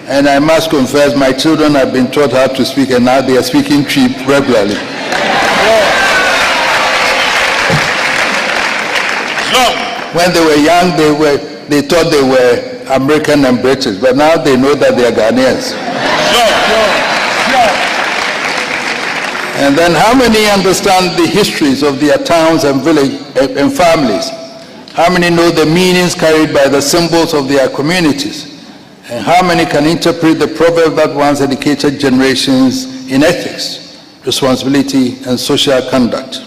and I must confess, my children have been taught how to speak, and now they are speaking Twi regularly. When they were young, they thought they were American and British, but now they know that they are Ghanaians. And then how many understand the histories of their towns and villages and families? How many know the meanings carried by the symbols of their communities? And how many can interpret the proverb that once educated generations in ethics, responsibility, and social conduct?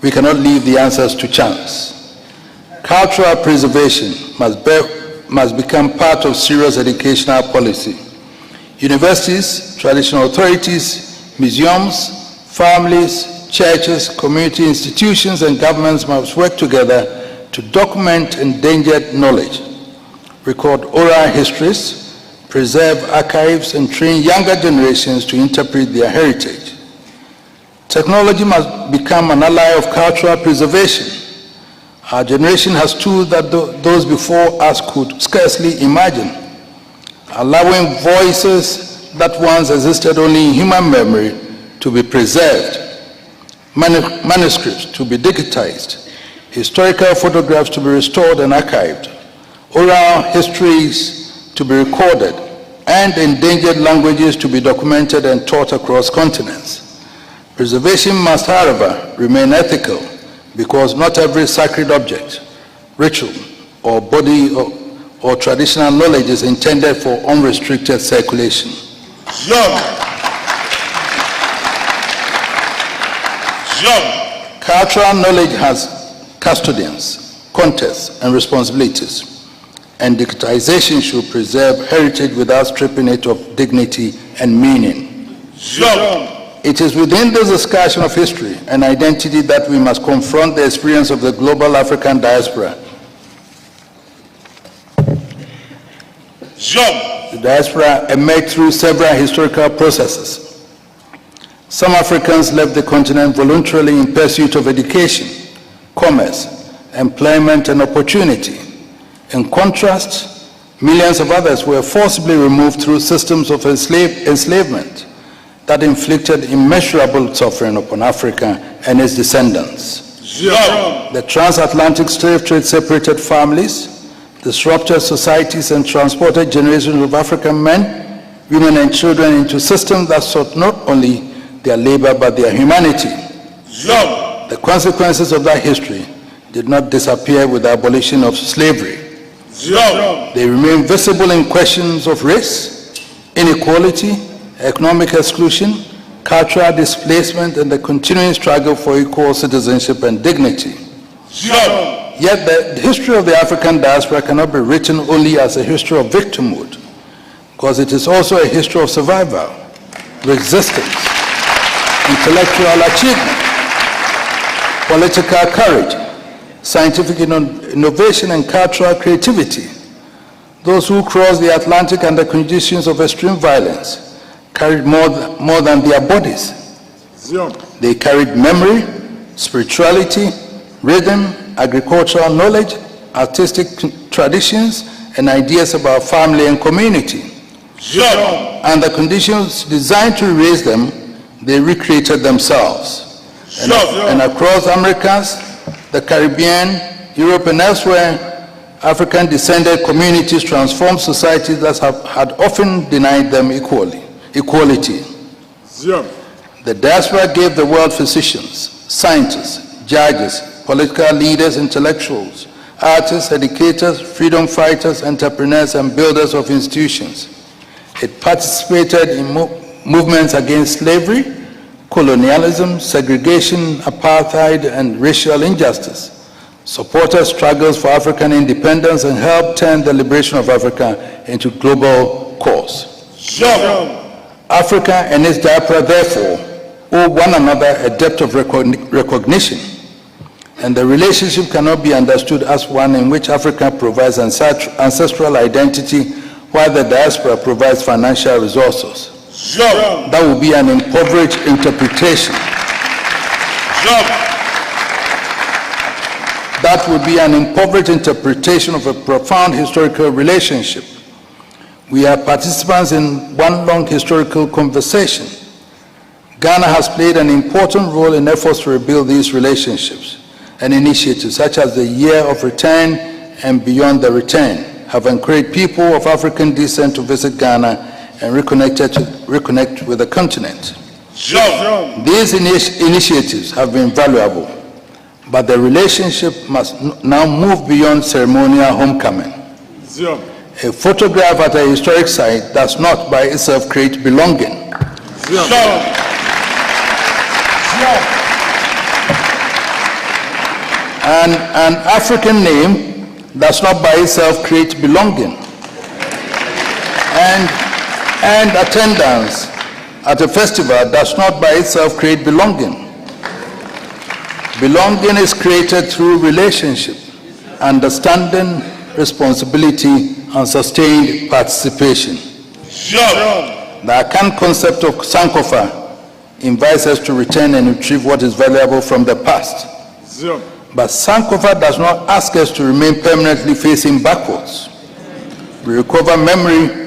We cannot leave the answers to chance. Cultural preservation must become part of serious educational policy. Universities, traditional authorities, museums, families, churches, community institutions, and governments must work together to document endangered knowledge, record oral histories, preserve archives, and train younger generations to interpret their heritage. Technology must become an ally of cultural preservation. Our generation has tools that those before us could scarcely imagine, allowing voices that once existed only in human memory to be preserved, manuscripts to be digitized, historical photographs to be restored and archived, oral histories to be recorded, and endangered languages to be documented and taught across continents. Preservation must, however, remain ethical because not every sacred object, ritual, or body or traditional knowledge is intended for unrestricted circulation. Cultural knowledge has custodians, contexts, and responsibilities, and digitization should preserve heritage without stripping it of dignity and meaning. It is within this discussion of history and identity that we must confront the experience of the global African diaspora. The diaspora emerged through several historical processes. Some Africans left the continent voluntarily in pursuit of education, commerce, employment, and opportunity. In contrast, millions of others were forcibly removed through systems of enslavement that inflicted immeasurable suffering upon Africa and its descendants. The transatlantic slave trade separated families, disrupted societies, and transported generations of African men, women, and children into systems that sought not only their labor but their humanity. The consequences of that history did not disappear with the abolition of slavery. They remain visible in questions of race, inequality, economic exclusion, cultural displacement, and the continuing struggle for equal citizenship and dignity. Yet the history of the African diaspora cannot be written only as a history of victimhood, because it is also a history of survival, resistance, intellectual achievement, political courage, scientific innovation, and cultural creativity. Those who crossed the Atlantic under conditions of extreme violence carried more than their bodies. They carried memory, spirituality, rhythm, agricultural knowledge, artistic traditions, and ideas about family and community. And the conditions designed to raise them, they recreated themselves. And across Americas, the Caribbean, Europe, and elsewhere, African-descended communities transformed societies that had often denied them equality. The diaspora gave the world physicians, scientists, judges, political leaders, intellectuals, artists, educators, freedom fighters, entrepreneurs, and builders of institutions. It participated in movements against slavery, colonialism, segregation, apartheid, and racial injustice, supported struggles for African independence, and helped turn the liberation of Africa into global cause. Africa and its diaspora, therefore, owe one another a depth of recognition, and the relationship cannot be understood as one in which Africa provides ancestral identity while the diaspora provides financial resources. That would be an impoverished interpretation. That would be an impoverished interpretation of a profound historical relationship. We are participants in one long historical conversation. Ghana has played an important role in efforts to rebuild these relationships, and initiatives such as the Year of Return and Beyond the Return have encouraged people of African descent to visit Ghana and reconnect with the continent. These initiatives have been valuable, but the relationship must now move beyond ceremonial homecoming. A photograph at a historic site does not by itself create belonging. An African name does not by itself create belonging. And attendance at a festival does not by itself create belonging. Belonging is created through relationship, understanding, responsibility, and sustained participation. The Akan concept of Sankofa invites us to return and retrieve what is valuable from the past. But Sankofa does not ask us to remain permanently facing backwards. We recover memory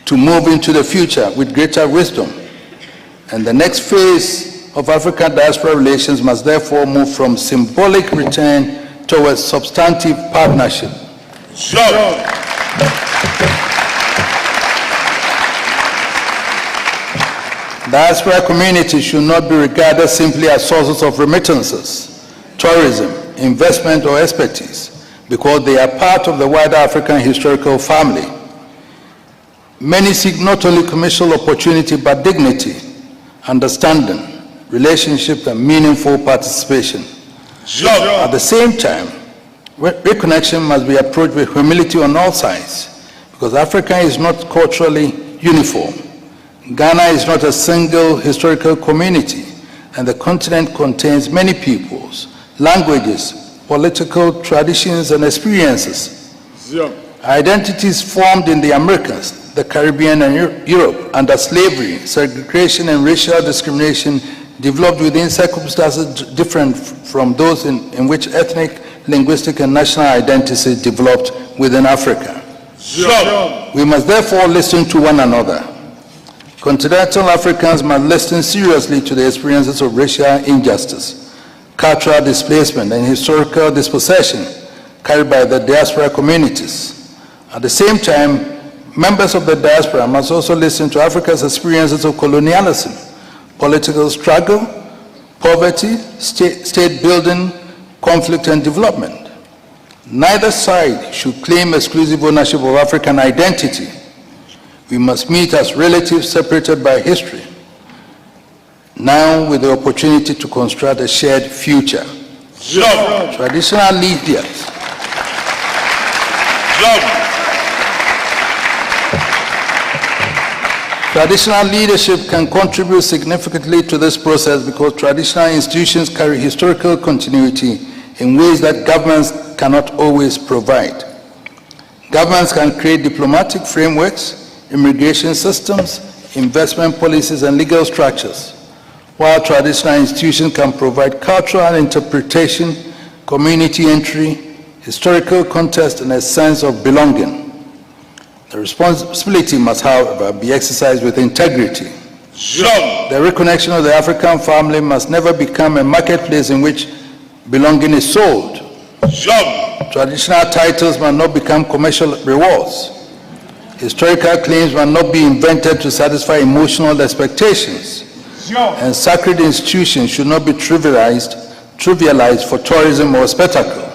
to move into the future with greater wisdom. And the next phase of African-diaspora relations must therefore move from symbolic return towards substantive partnership. Diaspora communities should not be regarded simply as sources of remittances, tourism, investment, or expertise, because they are part of the wider African historical family. Many seek not only commercial opportunity, but dignity, understanding, relationship, and meaningful participation. At the same time, reconnection must be approached with humility on all sides, because Africa is not culturally uniform. Ghana is not a single historical community, and the continent contains many peoples, languages, political traditions, and experiences. Identities formed in the Americas, the Caribbean, and Europe under slavery, segregation, and racial discrimination developed within circumstances different from those in which ethnic, linguistic, and national identity developed within Africa. We must therefore listen to one another. Continental Africans must listen seriously to the experiences of racial injustice, cultural displacement, and historical dispossession carried by the diaspora communities. At the same time, members of the diaspora must also listen to Africa's experiences of colonialism, political struggle, poverty, state building, conflict, and development. Neither side should claim exclusive ownership of African identity. We must meet as relatives separated by history, now with the opportunity to construct a shared future. Traditional leaders Traditional leadership can contribute significantly to this process because traditional institutions carry historical continuity in ways that governments cannot always provide. Governments can create diplomatic frameworks, immigration systems, investment policies, and legal structures, while traditional institutions can provide cultural interpretation, community entry, historical context, and a sense of belonging. The responsibility must, however, be exercised with integrity. The reconnection of the African family must never become a marketplace in which belonging is sold. Traditional titles must not become commercial rewards. Historical claims must not be invented to satisfy emotional expectations. And sacred institutions should not be trivialized for tourism or spectacle.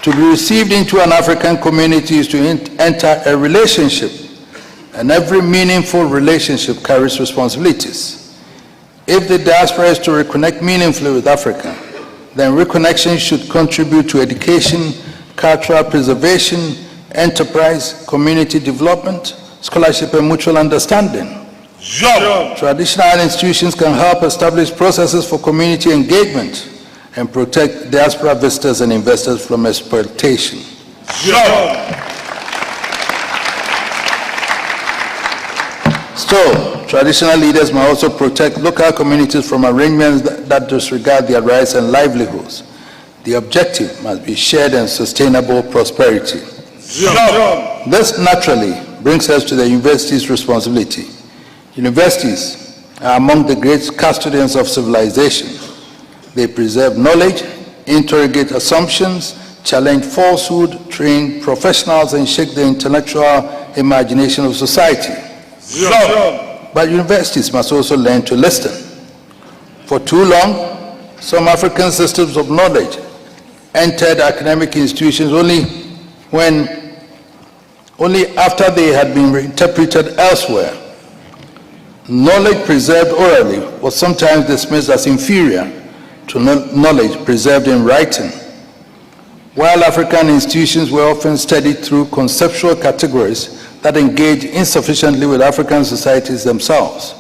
To be received into an African community is to enter a relationship, and every meaningful relationship carries responsibilities. If the diaspora is to reconnect meaningfully with Africa, then reconnection should contribute to education, cultural preservation, enterprise, community development, scholarship, and mutual understanding. Traditional institutions can help establish processes for community engagement and protect diaspora visitors and investors from exploitation. Still, traditional leaders must also protect local communities from arrangements that disregard their rights and livelihoods. The objective must be shared and sustainable prosperity. This naturally brings us to the university's responsibility. Universities are among the great custodians of civilization. They preserve knowledge, interrogate assumptions, challenge falsehood, train professionals, and shape the intellectual imagination of society. But universities must also learn to listen. For too long, some African systems of knowledge entered academic institutions only after they had been reinterpreted elsewhere. Knowledge preserved orally was sometimes dismissed as inferior to knowledge preserved in writing. While African institutions were often studied through conceptual categories that engage insufficiently with African societies themselves.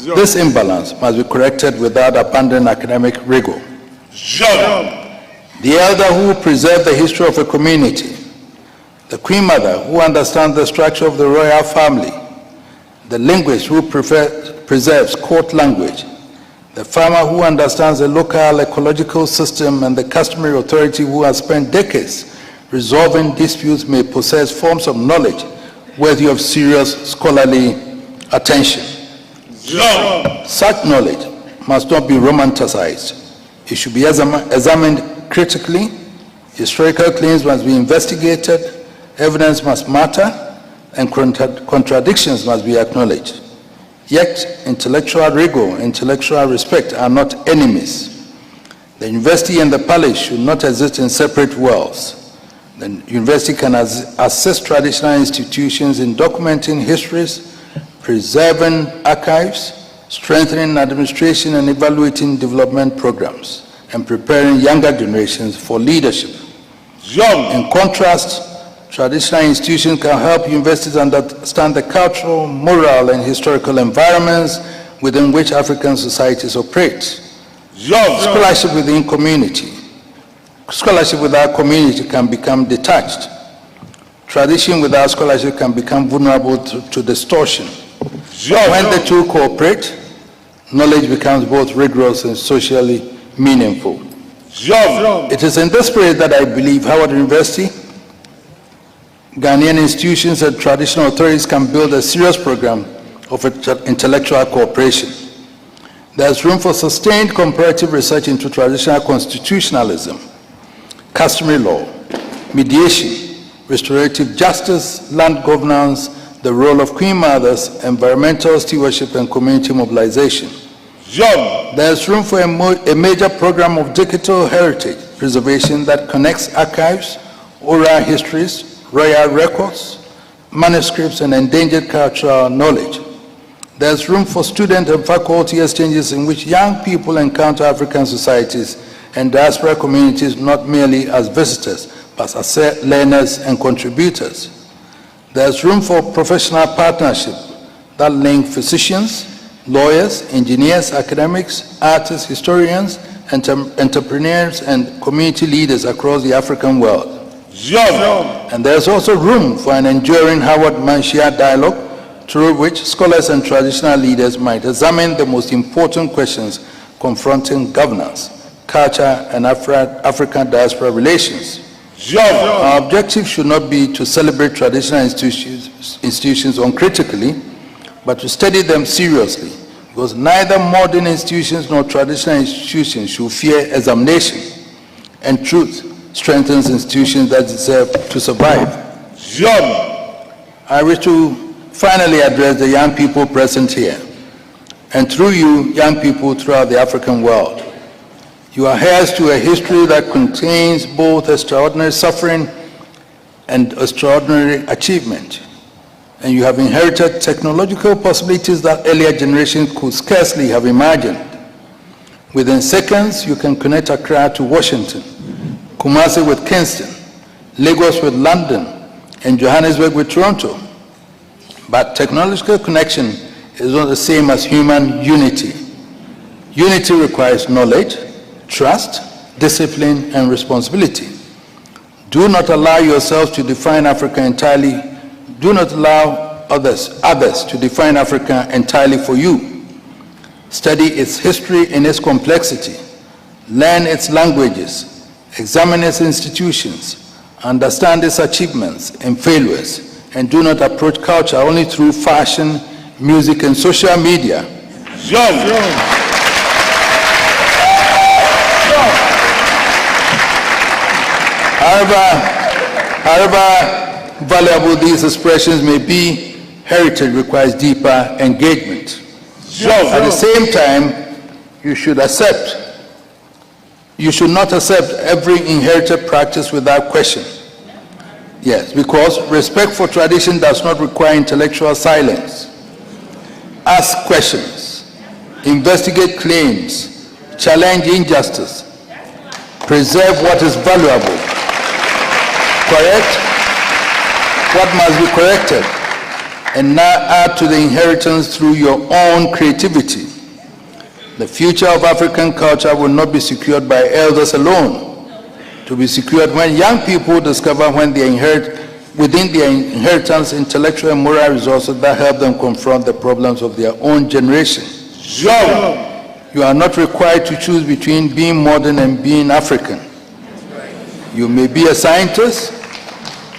This imbalance must be corrected without abandoning academic rigor. The elder who preserves the history of a community, the queen mother who understands the structure of the royal family, the linguist who preserves court language, the farmer who understands the local ecological system, and the customary authority who has spent decades resolving disputes may possess forms of knowledge worthy of serious scholarly attention. Such knowledge must not be romanticized. It should be examined critically. Historical claims must be investigated. Evidence must matter, and contradictions must be acknowledged. Yet, intellectual rigor, intellectual respect are not enemies. The university and the palace should not exist in separate worlds. The university can assist traditional institutions in documenting histories, preserving archives, strengthening administration and evaluating development programs, and preparing younger generations for leadership. In contrast, traditional institutions can help universities understand the cultural, moral, and historical environments within which African societies operate. Scholarship within community. Scholarship without community can become detached. Tradition without scholarship can become vulnerable to distortion. When the two cooperate, knowledge becomes both rigorous and socially meaningful. It is in this spirit that I believe Howard University, Ghanaian institutions, and traditional authorities can build a serious program of intellectual cooperation. There is room for sustained comparative research into traditional constitutionalism, customary law, mediation, restorative justice, land governance, the role of queen mothers, environmental stewardship, and community mobilization. There is room for a major program of digital heritage preservation that connects archives, oral histories, royal records, manuscripts, and endangered cultural knowledge. There's room for student and faculty exchanges in which young people encounter African societies and diaspora communities not merely as visitors, but as learners and contributors. There's room for professional partnership that link physicians, lawyers, engineers, academics, artists, historians, entrepreneurs, and community leaders across the African world. And there's also room for an enduring Howard-Manshia dialogue through which scholars and traditional leaders might examine the most important questions confronting governance, culture, and African diaspora relations. Our objective should not be to celebrate traditional institutions uncritically, but to study them seriously, because neither modern institutions nor traditional institutions should fear examination, and truth strengthens institutions that deserve to survive. I wish to finally address the young people present here, and through you, young people throughout the African world. You are heirs to a history that contains both extraordinary suffering and extraordinary achievement, and you have inherited technological possibilities that earlier generations could scarcely have imagined. Within seconds, you can connect Accra to Washington, Kumasi with Kingston, Lagos with London, and Johannesburg with Toronto. But technological connection is not the same as human unity. Unity requires knowledge, trust, discipline, and responsibility. Do not allow yourselves to define Africa entirely. Do not allow others to define Africa entirely for you. Study its history in its complexity. Learn its languages. Examine its institutions. Understand its achievements and failures. And do not approach culture only through fashion, music, and social media. However valuable these expressions may be, heritage requires deeper engagement. At the same time, you should not accept every inherited practice without question. Yes, because respect for tradition does not require intellectual silence. Ask questions, investigate claims, challenge injustice, preserve what is valuable, correct what must be corrected, and now add to the inheritance through your own creativity. The future of African culture will not be secured by elders alone. To be secured when young people discover when they inherit within their inheritance intellectual and moral resources that help them confront the problems of their own generation. You are not required to choose between being modern and being African. You may be a scientist,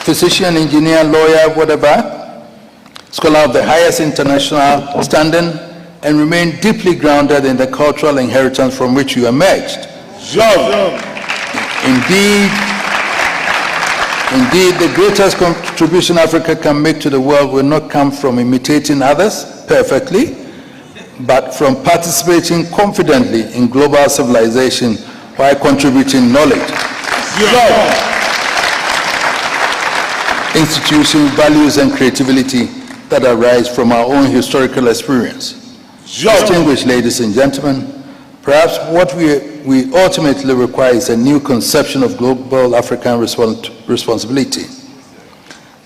physician, engineer, lawyer, whatever, scholar of the highest international standing, and remain deeply grounded in the cultural inheritance from which you emerged. Indeed, the greatest contribution Africa can make to the world will not come from imitating others perfectly, but from participating confidently in global civilization while contributing knowledge, institutions, values, and creativity that arise from our own historical experience. Distinguished ladies and gentlemen, perhaps what we ultimately require is a new conception of global African responsibility.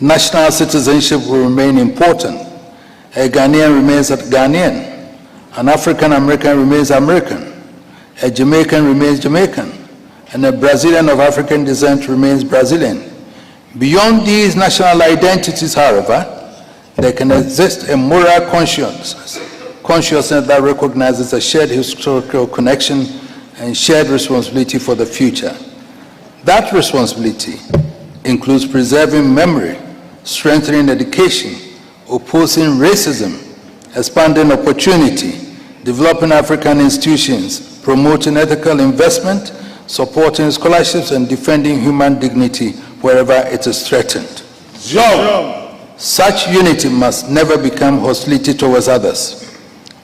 National citizenship will remain important. A Ghanaian remains a Ghanaian. An African American remains American. A Jamaican remains Jamaican. And a Brazilian of African descent remains Brazilian. Beyond these national identities, however, there can exist a moral consciousness that recognizes a shared historical connection and shared responsibility for the future. That responsibility includes preserving memory, strengthening education, opposing racism, expanding opportunity, developing African institutions, promoting ethical investment, supporting scholarships, and defending human dignity wherever it is threatened. Such unity must never become hostility towards others.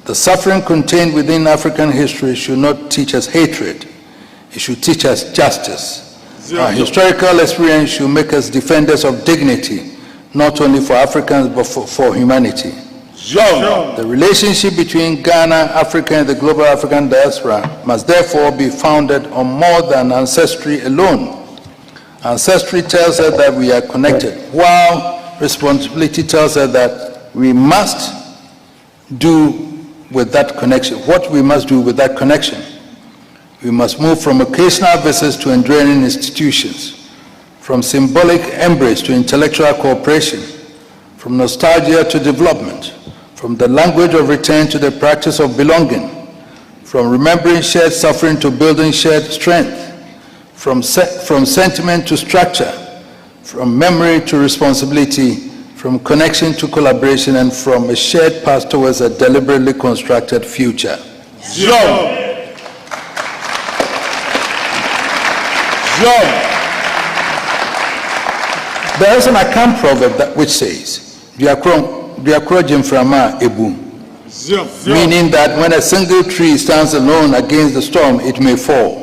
The suffering contained within African history should not teach us hatred. It should teach us justice. Our historical experience should make us defenders of dignity, not only for Africans, but for humanity. The relationship between Ghana, Africa, and the global African diaspora must therefore be founded on more than ancestry alone. Ancestry tells us that we are connected, while responsibility tells us that we must do with that connection, what we must do with that connection. We must move from occasional visits to enduring institutions, from symbolic embrace to intellectual cooperation, from nostalgia to development, from the language of return to the practice of belonging, from remembering shared suffering to building shared strength, from sentiment to structure, from memory to responsibility, from connection to collaboration, and from a shared path towards a deliberately constructed future. There is an Akan proverb which says, meaning that when a single tree stands alone against the storm, it may fall.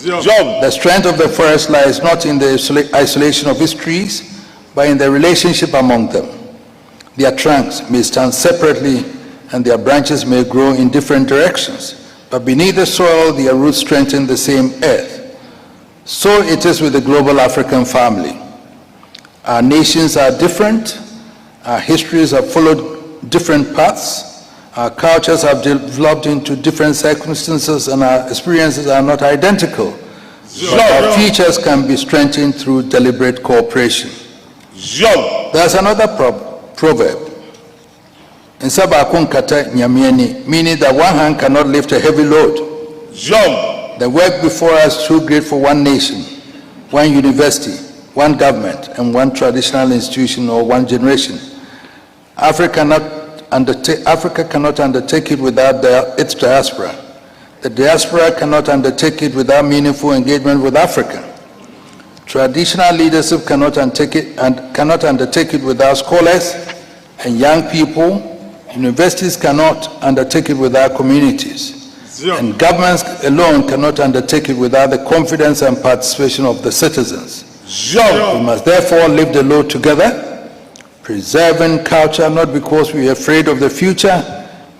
The strength of the forest lies not in the isolation of its trees, but in the relationship among them. Their trunks may stand separately and their branches may grow in different directions, but beneath the soil their roots strengthen the same earth. So it is with the global African family. Our nations are different, our histories have followed different paths, our cultures have developed into different circumstances, and our experiences are not identical. But our futures can be strengthened through deliberate cooperation. There's another proverb, meaning that one hand cannot lift a heavy load. The work before us is too great for one nation, one university, one government, and one traditional institution or one generation. Africa cannot undertake it without its diaspora. The diaspora cannot undertake it without meaningful engagement with Africa. Traditional leadership cannot undertake it without scholars and young people. Universities cannot undertake it without communities. And governments alone cannot undertake it without the confidence and participation of the citizens. We must therefore live the load together, preserving culture not because we are afraid of the future,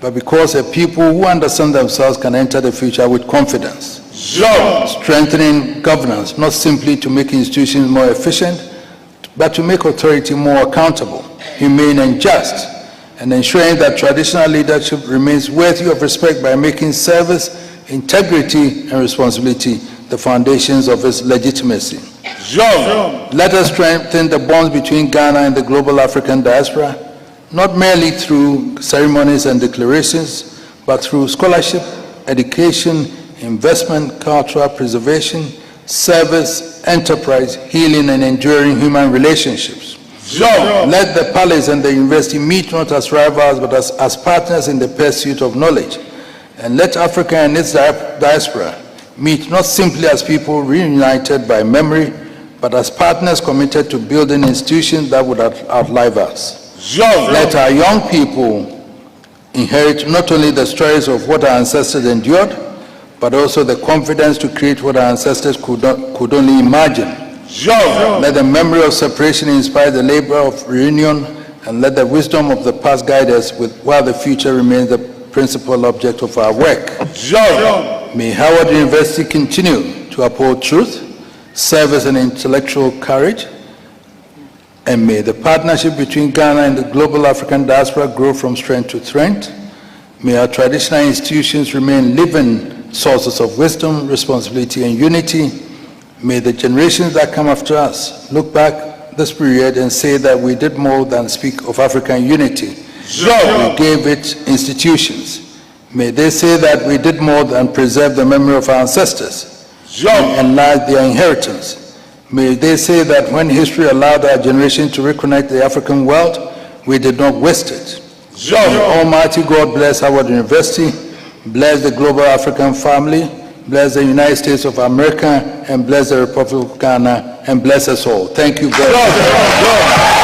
but because a people who understand themselves can enter the future with confidence. Strengthening governance, not simply to make institutions more efficient, but to make authority more accountable, humane, and just, and ensuring that traditional leadership remains worthy of respect by making service, integrity, and responsibility the foundations of its legitimacy. Let us strengthen the bonds between Ghana and the global African diaspora, not merely through ceremonies and declarations, but through scholarship, education, investment, cultural preservation, service, enterprise, healing, and enduring human relationships. Let the palace and the university meet not as rivals, but as partners in the pursuit of knowledge. And let Africa and its diaspora meet not simply as people reunited by memory, but as partners committed to building institutions that would outlive us. Let our young people inherit not only the stories of what our ancestors endured, but also the confidence to create what our ancestors could only imagine. Let the memory of separation inspire the labor of reunion, and let the wisdom of the past guide us while the future remains the principal object of our work. May Howard University continue to uphold truth, service, and intellectual courage, and may the partnership between Ghana and the global African diaspora grow from strength to strength. May our traditional institutions remain living sources of wisdom, responsibility, and unity. May the generations that come after us look back this period and say that we did more than speak of African unity. We gave it institutions. May they say that we did more than preserve the memory of our ancestors and enlarge their inheritance. May they say that when history allowed our generation to reconnect the African world, we did not waste it. May Almighty God bless Howard University, bless the global African family, bless the United States of America, and bless the Republic of Ghana, and bless us all. Thank you very much.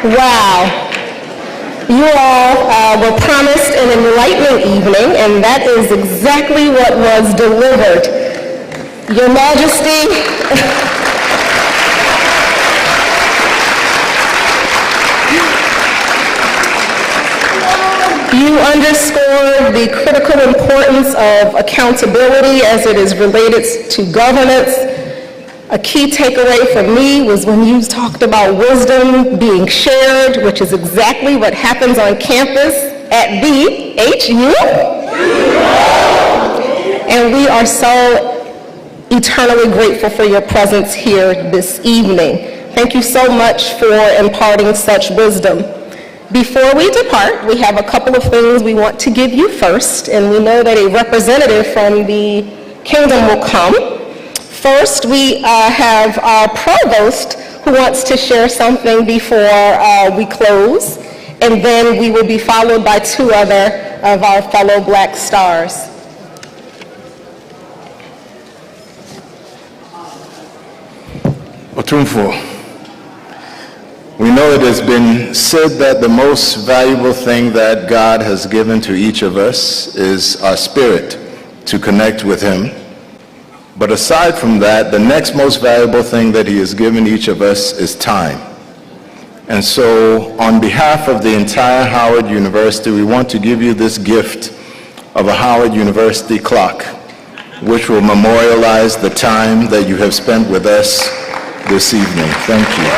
Wow. You all were promised an enlightening evening, and that is exactly what was delivered. Your Majesty, you underscored the critical importance of accountability as it is related to governance. A key takeaway for me was when you talked about wisdom being shared, which is exactly what happens on campus at the HU. And we are so eternally grateful for your presence here this evening. Thank you so much for imparting such wisdom. Before we depart, we have a couple of things we want to give you first, and we know that a representative from the kingdom will come. First, we have our provost who wants to share something before we close, and then we will be followed by 2 other of our fellow Black stars. Otumfuo, we know it has been said that the most valuable thing that God has given to each of us is our spirit to connect with Him. But aside from that, the next most valuable thing that He has given each of us is time. And so, on behalf of the entire Howard University, we want to give you this gift of a Howard University clock, which will memorialize the time that you have spent with us this evening. Thank you.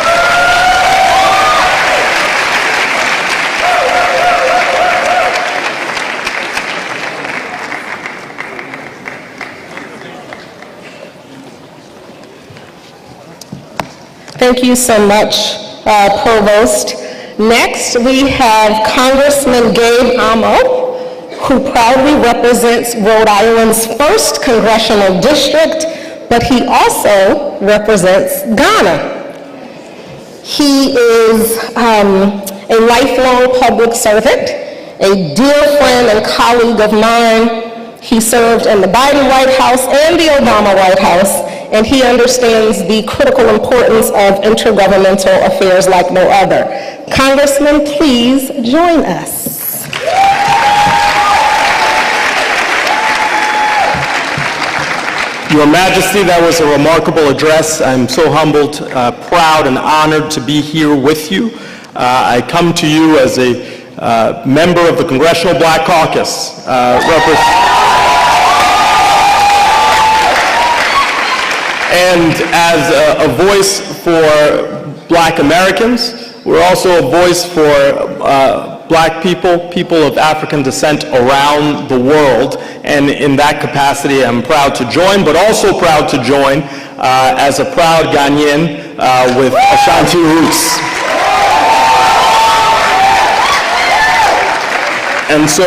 Thank you so much, Provost. Next, we have Congressman Gabe Amo, who proudly represents Rhode Island's 1st Congressional District, but he also represents Ghana. He is a lifelong public servant, a dear friend and colleague of mine. He served in the Biden White House and the Obama White House, and he understands the critical importance of intergovernmental affairs like no other. Congressman, please join us. Your Majesty, that was a remarkable address. I'm so humbled, proud, and honored to be here with you. I come to you as a member of the Congressional Black Caucus, and as a voice for Black Americans. We're also a voice for Black people, people of African descent around the world, and in that capacity I'm proud to join, but also proud to join as a proud Ghanaian with Ashanti roots. And so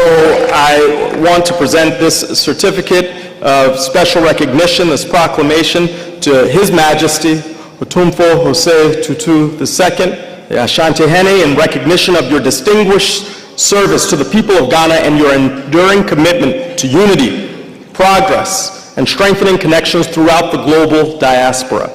I want to present this certificate of special recognition, this proclamation, to His Majesty, Otumfuo Osei Tutu II, the Asantehene, in recognition of your distinguished service to the people of Ghana and your enduring commitment to unity, progress, and strengthening connections throughout the global diaspora.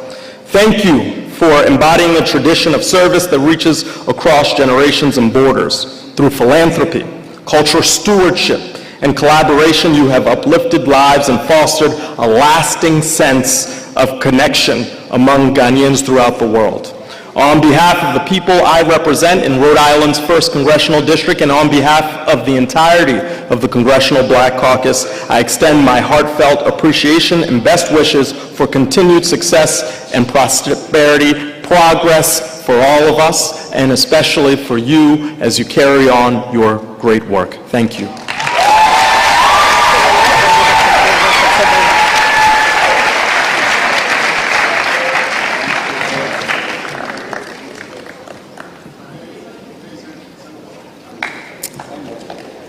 Thank you for embodying a tradition of service that reaches across generations and borders. Through philanthropy, cultural stewardship, and collaboration, you have uplifted lives and fostered a lasting sense of connection among Ghanaians throughout the world. On behalf of the people I represent in Rhode Island's 1st Congressional District, and on behalf of the entirety of the Congressional Black Caucus, I extend my heartfelt appreciation and best wishes for continued success and prosperity, progress for all of us, and especially for you as you carry on your great work. Thank you.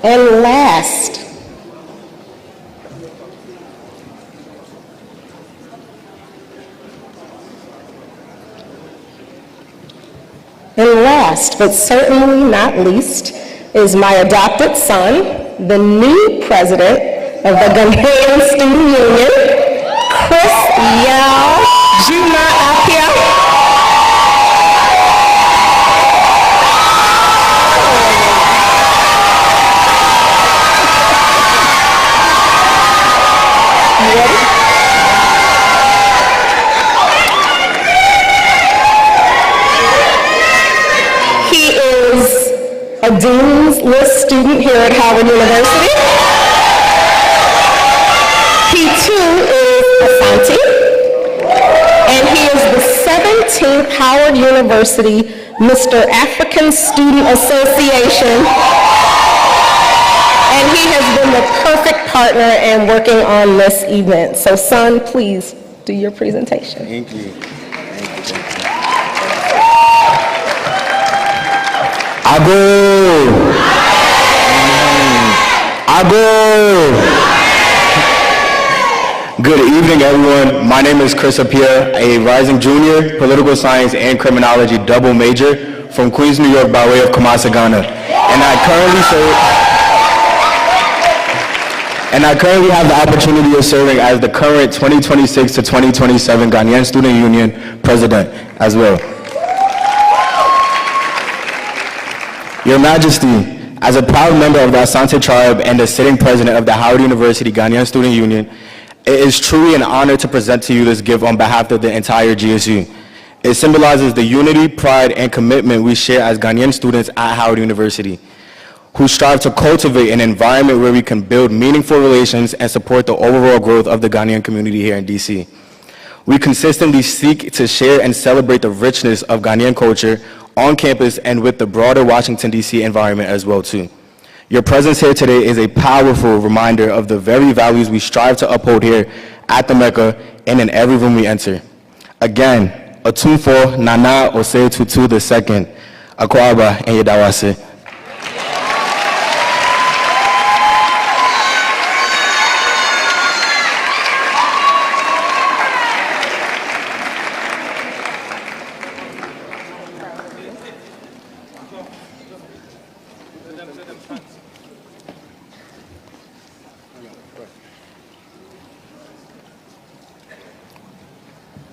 And last, but certainly not least, is my adopted son, the new president of the Ghanaian Student Union, Chris Yao Juma Apia. A Dean's List student here at Howard University. He too is Asante, and he is the 17th Howard University Mr. African Student Association, and he has been the perfect partner in working on this event. So son, please do your presentation. Thank you. Good evening, everyone. My name is Chris Appiah, a rising junior, political science and criminology double major from Queens, New York, by way of Kumasi, Ghana. And I currently have the opportunity of serving as the current 2026 to 2027 Ghanaian Student Union President as well. Your Majesty, as a proud member of the Asante tribe and the sitting president of the Howard University Ghanaian Student Union, it is truly an honor to present to you this gift on behalf of the entire GSU. It symbolizes the unity, pride, and commitment we share as Ghanaian students at Howard University, who strive to cultivate an environment where we can build meaningful relations and support the overall growth of the Ghanaian community here in DC. We consistently seek to share and celebrate the richness of Ghanaian culture on campus and with the broader Washington, D.C. environment as well, too. Your presence here today is a powerful reminder of the very values we strive to uphold here at the Mecca and in every room we enter. Again, Otumfuo Nana Osei Tutu II, Akwaba and Yedawase.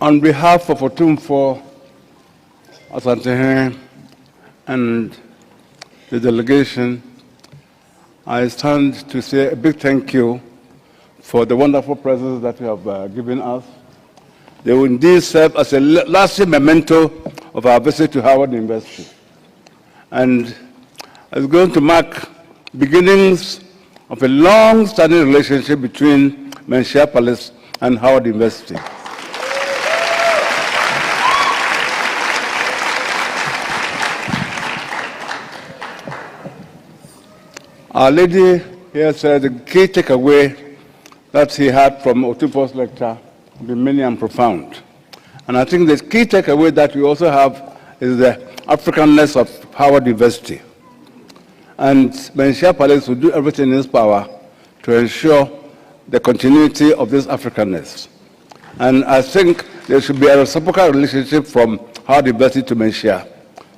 On behalf of Otumfuo, Asantehene, and the delegation, I stand to say a big thank you for the wonderful presents that you have given us. They will indeed serve as a lasting memento of our visit to Howard University. And it's going to mark beginnings of a long-standing relationship between Menchia Palace and Howard University. Our lady here said the key takeaway that he had from Otumfuo's lecture will be many and profound. And I think the key takeaway that we also have is the Africanness of Howard University. And Menchia Palace will do everything in its power to ensure the continuity of this Africanness. And I think there should be a reciprocal relationship from Howard University to Menchia,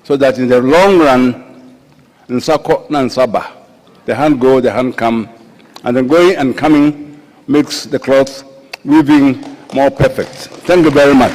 so that in the long run, in Sako and Saba, the hand go, the hand come, and then going and coming makes the cloth weaving more perfect. Thank you very much.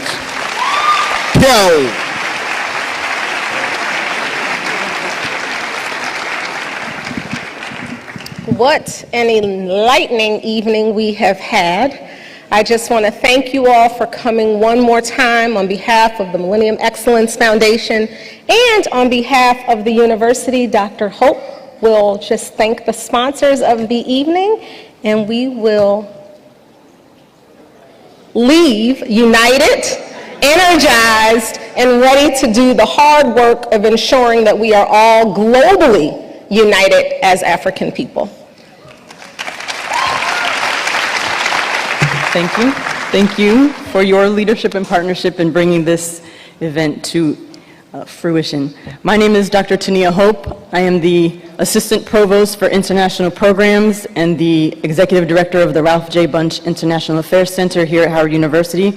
What an enlightening evening we have had. I just want to thank you all for coming one more time on behalf of the Millennium Excellence Foundation and on behalf of the university. Dr. Hope will just thank the sponsors of the evening, and we will leave united, energized, and ready to do the hard work of ensuring that we are all globally united as African people. Thank you. Thank you for your leadership and partnership in bringing this event to fruition. My name is Dr. Tania Hope. I am the Assistant Provost for International Programs and the Executive Director of the Ralph J. Bunche International Affairs Center here at Howard University.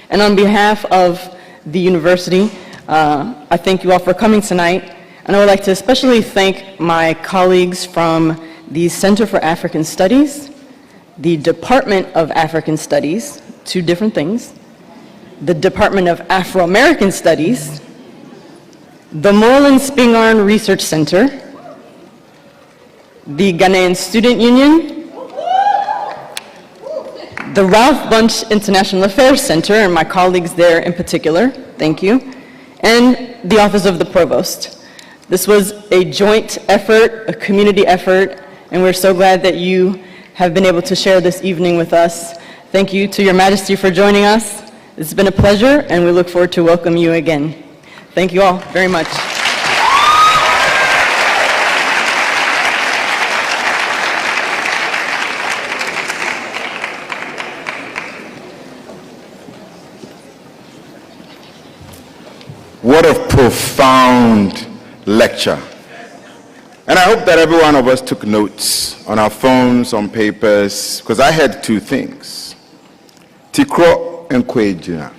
And on behalf of the university, I thank you all for coming tonight. And I would like to especially thank my colleagues from the Center for African Studies, the Department of African Studies, two different things, the Department of Afro-American Studies, the Moreland Spingarn Research Center, the Ghanaian Student Union, the Ralph Bunche International Affairs Center, and my colleagues there in particular, thank you, and the Office of the Provost. This was a joint effort, a community effort, and we're so glad that you have been able to share this evening with us. Thank you to Your Majesty for joining us. It's been a pleasure, and we look forward to welcoming you again. Thank you all very much. What a profound lecture. And I hope that every one of us took notes on our phones, on papers, because I heard two things. Tikro Nkwejina.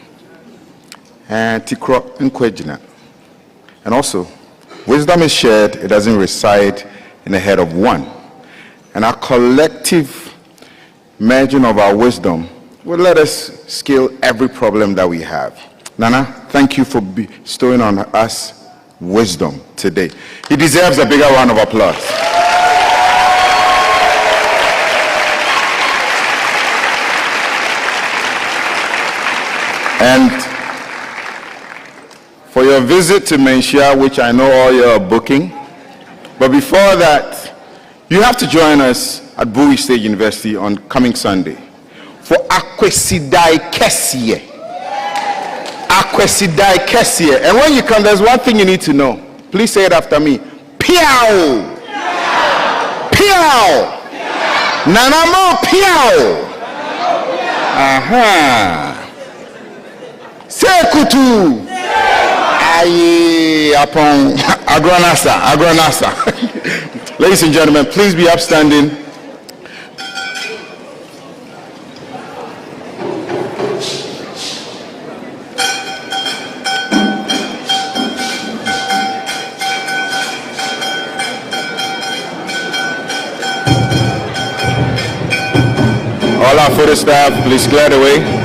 And Tikro Nkwejina. And also, wisdom is shared, it doesn't reside in the head of one. And our collective merging of our wisdom will let us scale every problem that we have. Nana, thank you for bestowing on us wisdom today. He deserves a bigger round of applause. And for your visit to Menchia, which I know all you are booking, but before that, you have to join us at Bowie State University on coming Sunday for Akwesidai Kessie. Akwesidai Kessie. And when you come, there's one thing you need to know. Please say it after me. Piao! Piao! Nanamo Piao! Aha! Sekutu! Aye, upon Agronasa. Ladies and gentlemen, please be upstanding. All our photo staff, please clear the way.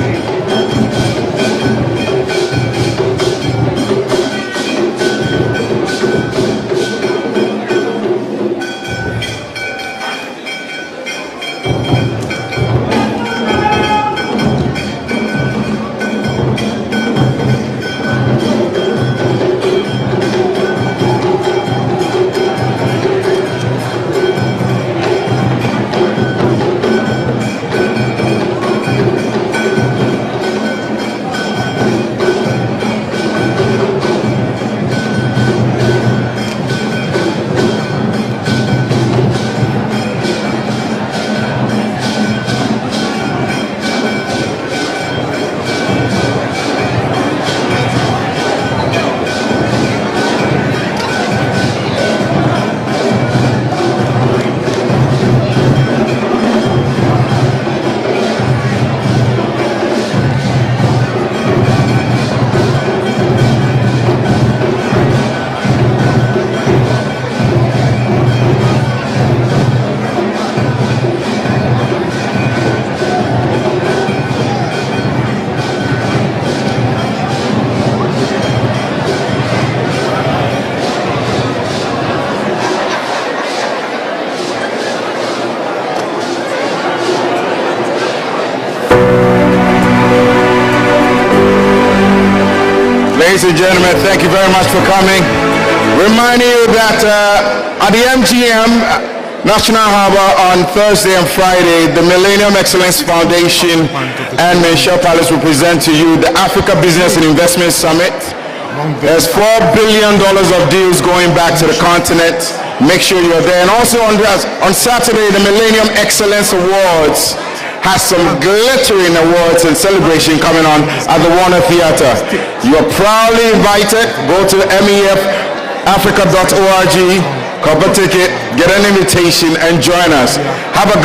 Ladies and gentlemen, thank you very much for coming. Reminding you that at the MGM National Harbor on Thursday and Friday, the Millennium Excellence Foundation and Menchia Palace will present to you the Africa Business and Investment Summit. There's $4 billion of deals going back to the continent. Make sure you're there. And also on Saturday, the Millennium Excellence Awards has some glittering awards and celebration coming on at the Warner Theater. You are proudly invited. Go to mefafrica.org, cop a ticket, get an invitation, and join us. Have a